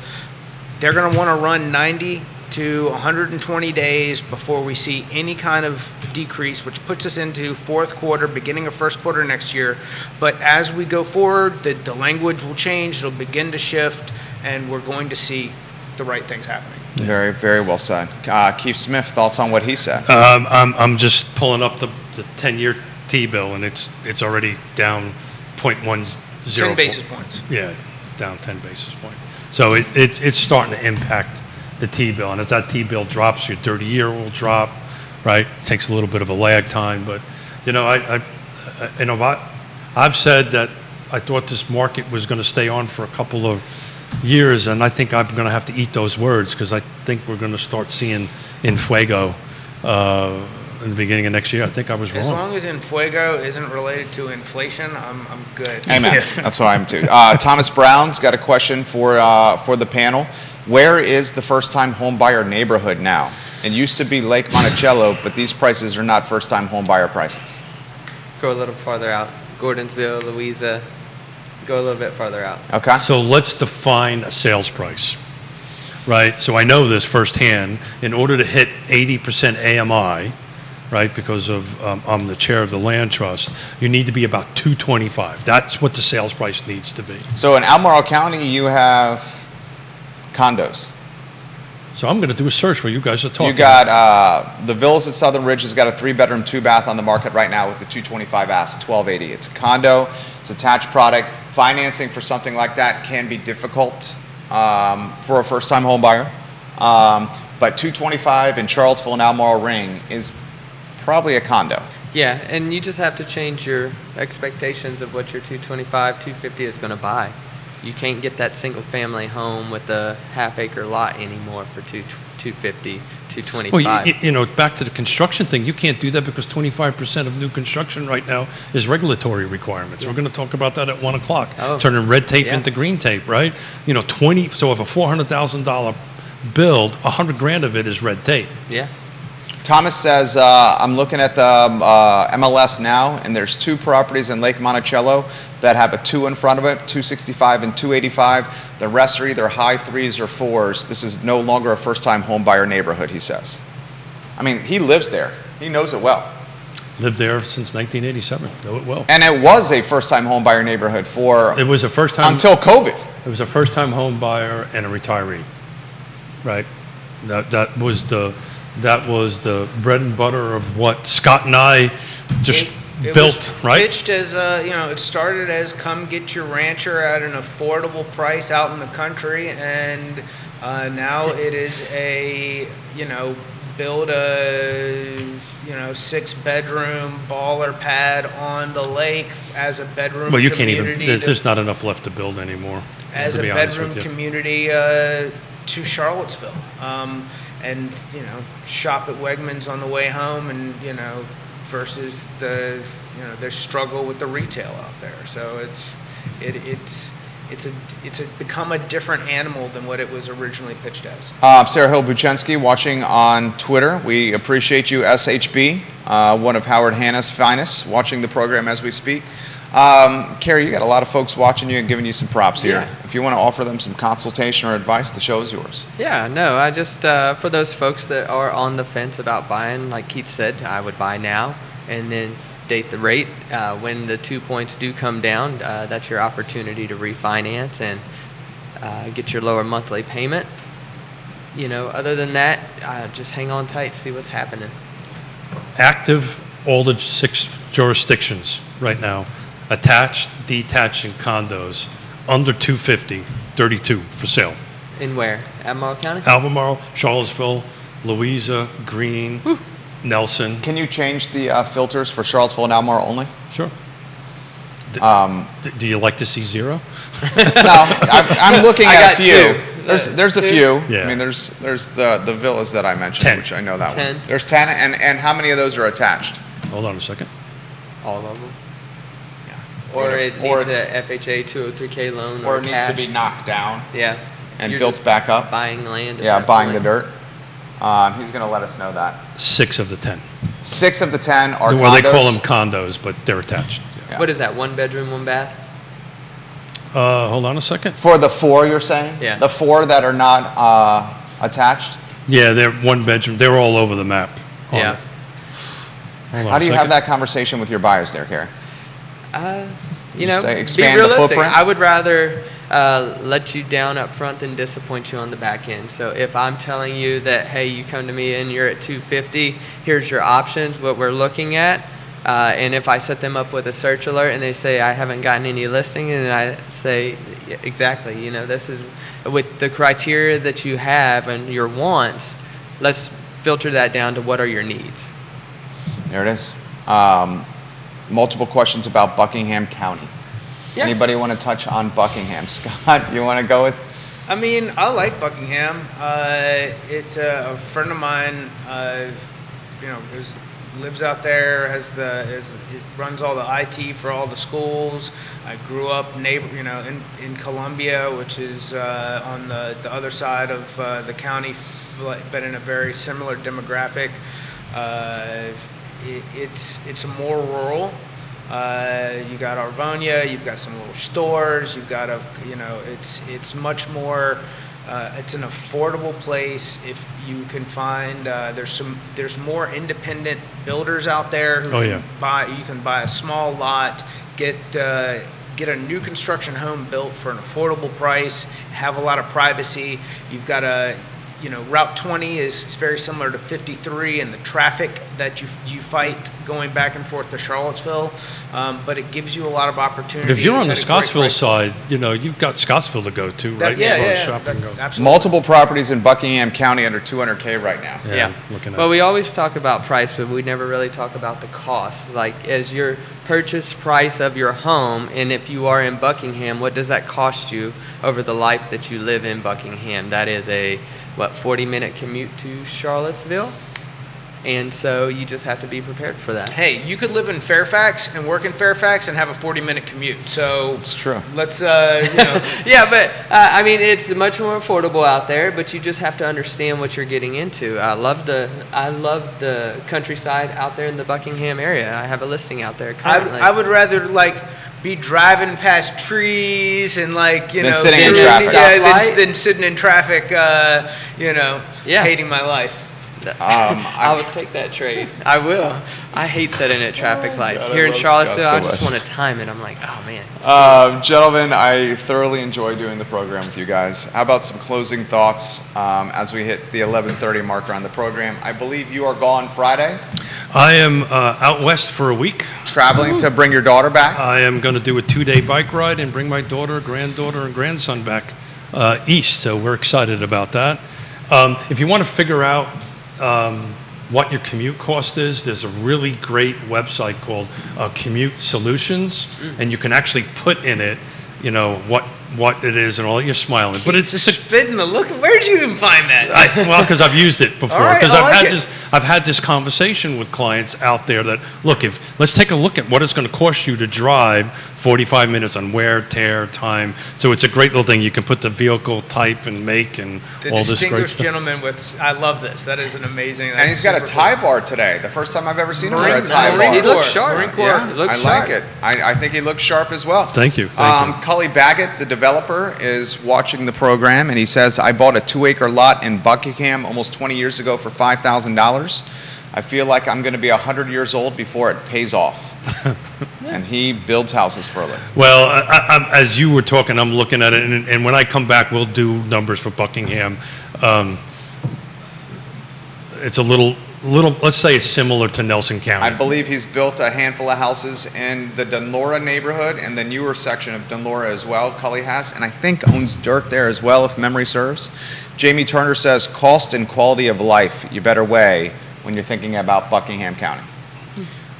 They're going to want to run 90 to 120 days before we see any kind of decrease, which puts us into fourth quarter, beginning of first quarter next year. But as we go forward, the language will change, it'll begin to shift, and we're going to see the right things happening. Very, very well said. Keith Smith, thoughts on what he said? I'm just pulling up the 10-year T-bill, and it's already down 0.10. 10 basis points. Yeah, it's down 10 basis points. So it's starting to impact the T-bill, and as that T-bill drops, your 30-year will drop, right? It takes a little bit of a lag time, but I've said that I thought this market was going to stay on for a couple of years, and I think I'm going to have to eat those words because I think we're going to start seeing Infuego in the beginning of next year. I think I was wrong. As long as Infuego isn't related to inflation, I'm good. Amen. Yeah. That's what I'm too. Thomas Brown's got a question for the panel. Where is the first-time home buyer neighborhood now? It used to be Lake Monticello, but these prices are not first-time home buyer prices. Go a little farther out. Gordonsville, Louisa. Go a little bit farther out. Okay. So let's define a sales price, right? So I know this firsthand. In order to hit 80% AMI, right, because of I'm the chair of the land trust, you need to be about 225. That's what the sales price needs to be. So in Albemarle County, you have condos. So I'm going to do a search where you guys are talking. You got the Villas at Southern Ridge has got a 3-bedroom, 2-bath on the market right now with the 225 ask, $1,280. It's a condo, it's attached product. Financing for something like that can be difficult for a first-time home buyer. But 225 in Charlottesville and Albemarle Ring is probably a condo. Yeah, and you just have to change your expectations of what your 225, 250 is going to buy. You can't get that single-family home with a half-acre lot anymore for 250, 225. Well, back to the construction thing, you can't do that because 25% of new construction right now is regulatory requirements. Yeah. We're going to talk about that at 1 o'clock. Oh. Turning red tape Yeah. into green tape, right? So if a $400,000 build, $100,000 of it is red tape. Yeah. Thomas says, I'm looking at the MLS now, and there's 2 properties in Lake Monticello that have a 2 in front of it, 265 and 285. The rest are either high 3s or 4s. This is no longer a first-time home buyer neighborhood, he says. I mean, he lives there. He knows it well. Lived there since 1987. Know it well. And it was a first-time home buyer neighborhood It was a first time until COVID. It was a first-time home buyer and a retiree, right? That was the bread and butter of what Scott and I Just It built, was right? Pitched as it started as come get your rancher at an affordable price out in the country, and now it is a build a 6-bedroom baller pad on the lake as a bedroom. Well, you can't community even. There's not enough left to build anymore. as to a be honest bedroom with you. community to Charlottesville, and shop at Wegmans on the way home, and versus the their struggle with the retail out there. So it's become a different animal than what it was originally pitched as. Sarah Hill Buchensky watching on Twitter. We appreciate you, SHB, one of Howard Hanna's finest, watching the program as we speak. Kerry, you got a lot of folks watching you and giving you some props here. Yeah. If you want to offer them some consultation or advice, the show is yours. Yeah, no, I just, for those folks that are on the fence about buying, like Keith said, I would buy now and then date the rate. When the 2 points do come down, that's your opportunity to refinance and get your lower monthly payment. Other than that, just hang on tight, see what's happening. Active, all the 6 jurisdictions right now. Attached, detached, and condos under 250, 32 for sale. In where? Albemarle County? Albemarle, Charlottesville, Louisa, Greene, Nelson. Can you change the filters for Charlottesville and Albemarle only? Sure. Do you like to see 0? No, I'm looking I at got a few. two. There's a Two? few. Yeah. I mean, there's the villas that I mentioned, 10. which I know that 10. one. There's 10, and how many of those are attached? Hold on a second. All of them. Yeah. Or it Or needs it's- a FHA 203K loan Or or it needs to cash. be knocked down Yeah. and You're built just back up. Buying land. at Yeah, that buying the point. dirt. He's going to let us know that. 6 of the 10. 6 of the 10 are Well, condos. they call them condos, but they're attached. Yeah. What is that? 1 bedroom, 1 bath? Hold on a second. For the 4, you're saying? Yeah. The 4 that are not attached? Yeah, they're 1 bedroom. They're all over the map. on Yeah. it. Hold on How a do you have second. that conversation with your buyers there, Kerry? You You know, say be expand the realistic. footprint? I would rather let you down up front than disappoint you on the back end. So if I'm telling you that, hey, you come to me and you're at 250, here's your options, what we're looking at. And if I set them up with a search alert and they say I haven't gotten any listing, and I say, yeah, exactly, this is with the criteria that you have and your wants, let's filter that down to what are your needs. There it is. Multiple questions about Buckingham County. Yeah. Anybody want to touch on Buckingham? Scott, you want to go with? I mean, I like Buckingham. It's a friend of mine. Lives out there. It runs all the IT for all the schools. I grew up in Columbia, which is on the other side of the county, but in a very similar demographic. It's more rural. You got Arvonia, you've got some little stores, you've got it's much more, it's an affordable place. If you can find, there's more independent builders out there who Oh, yeah. you can buy a small lot, get a new construction home built for an affordable price, have a lot of privacy. You've got Route 20 is very similar to 53 and the traffic that you fight going back and forth to Charlottesville, but it gives you a lot of opportunity. But if you're on the at a great Scottsville price. side, you've got Scottsville to go to, right? Yeah, as far as yeah, shopping goes. absolutely. Multiple properties in Buckingham County under 200K right now. Yeah, looking at Well, it. we always talk about price, but we never really talk about the cost. Like, as your purchase price of your home, and if you are in Buckingham, what does that cost you over the life that you live in Buckingham? That is a 40-minute commute to Charlottesville, and so you just have to be prepared for that. Hey, you could live in Fairfax and work in Fairfax and have a 40-minute commute. So It's true. let's Yeah, but I mean, it's much more affordable out there, but you just have to understand what you're getting into. I love the countryside out there in the Buckingham area. I have a listing out there currently. I would rather be driving past trees and Than sitting in traffic. than sitting in traffic, Yeah. hating my life. I would take that trade. I will. I hate sitting at traffic lights. God, I Here in love Charlottesville, Scott I so just much. want to time it. I'm like, oh man. Gentlemen, I thoroughly enjoy doing the program with you guys. How about some closing thoughts as we hit the 11:30 marker on the program? I believe you are gone Friday. I am out west for a week. Traveling to bring your daughter back? I am going to do a 2-day bike ride and bring my daughter, granddaughter, and grandson back east. So we're excited about that. If you want to figure out what your commute cost is, there's a really great website called Commute Solutions, and you can actually put in it, you know, what it is and all. You're smiling, but it's a spitting the look. Where'd you even find that? well, because I've used it before. All right, Because I like it. I've had this conversation with clients out there that look, let's take a look at what it's going to cost you to drive 45 minutes on wear, tear, time. So it's a great little thing. You can put the vehicle type and make and The all this great distinguished stuff. gentleman with, I love this. That is an amazing. And he's got a tie bar today. The first time I've ever seen him wear a Marine- tie Marine He bar. looks sharp. Marine Corps. Yeah, He looks I like sharp. it. I think he looks sharp as well. Thank you. Thank you. Cully Baggett, the developer, is watching the program, and he says, I bought a 2-acre lot in Buckingham almost 20 years ago for $5,000. I feel like I'm going to be 100 years old before it pays off. And he builds houses for a living. Well, as you were talking, I'm looking at it, and when I come back, we'll do numbers for Buckingham. It's a little. Let's say it's similar to Nelson County. I believe he's built a handful of houses in the Dunlora neighborhood and the newer section of Dunlora as well, Cully has, and I think owns dirt there as well, if memory serves. Jamie Turner says, cost and quality of life, you better weigh when you're thinking about Buckingham County.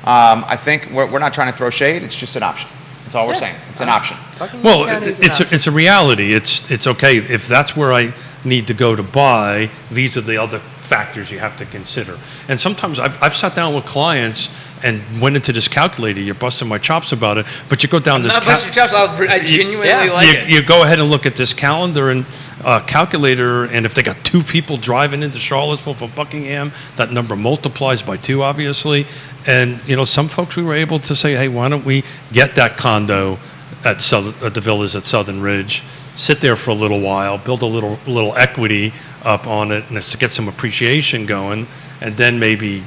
I think we're not trying to throw shade, it's just an option. That's all we're saying. It's an option. Buckingham Well, County is an it's option. it's a reality. It's okay if that's where I need to go to buy. These are the other factors you have to consider. And sometimes I've sat down with clients and went into this calculator. You're busting my chops about it, but you go down this. Not bust your chops. I genuinely yeah. like it. You go ahead and look at this calendar and calculator, and if they got 2 people driving into Charlottesville from Buckingham, that number multiplies by 2, obviously. And you know, some folks we were able to say, hey, why don't we get that condo at the villas at Southern Ridge, sit there for a little while, build a little equity up on it, and to get some appreciation going, and then maybe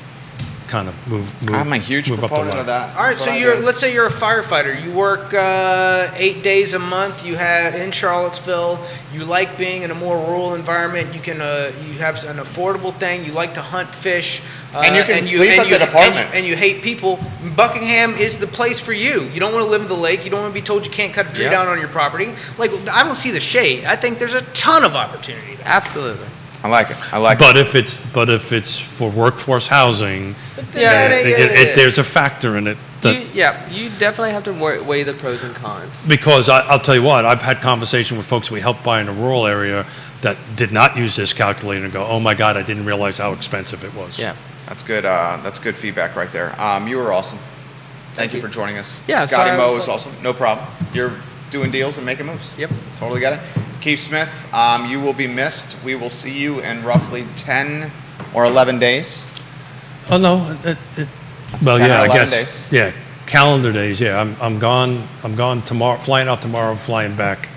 kind of move I'm a huge move up the proponent line. of that. All right, That's so what I do. let's say you're a firefighter. You work 8 days a month. You have in Charlottesville. You like being in a more rural environment. You can you have an affordable thing. You like to hunt, fish, And you can sleep at the department. And you hate people. Buckingham is the place for you. You don't want to live in the lake. You don't want to be told you can't cut a tree Yep. down on your property. Like, I don't see the shade. I think there's a ton of opportunity there. Absolutely. I like it. I like But if it's for workforce housing, Yeah, there's a factor in it. That, You definitely have to weigh the pros and cons. because I'll tell you what, I've had conversation with folks we helped buy in a rural area that did not use this calculator and go, oh my God, I didn't realize how expensive it was. Yeah. That's good. That's good feedback right there. You were awesome. Thank you for joining us. Yeah, Scotty sorry, I Moe was is awesome. No problem. You're doing deals and making moves. Yep. Totally got it. Keith Smith, you will be missed. We will see you in roughly 10 or 11 days. Oh no, well 10 or yeah, I 11 guess days. yeah, calendar days. Yeah, I'm gone tomorrow. Flying out tomorrow, flying back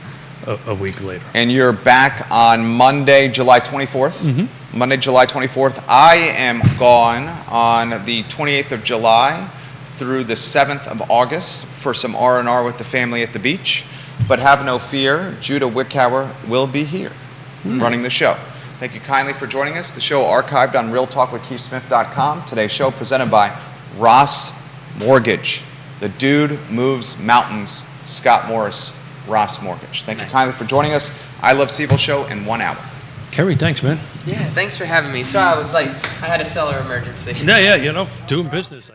a week later. And you're back on Monday, July 24th. Mm-hmm. Monday, July 24th. I am gone on the 28th of July through the 7th of August for some R&R with the family at the beach. But have no fear, Judah Wickhauer will be here running the show. Thank you kindly for joining us. The show archived on realtalkwithkeithsmith.com. Today's show presented by Ross Mortgage. The dude moves mountains. Scott Morris, Ross Mortgage. Thank you kindly for joining us. I Love CVille show in 1 hour. Kerry, thanks, man. Yeah, thanks for having me. Sorry, I had a cellar emergency. Yeah, you know, doing business.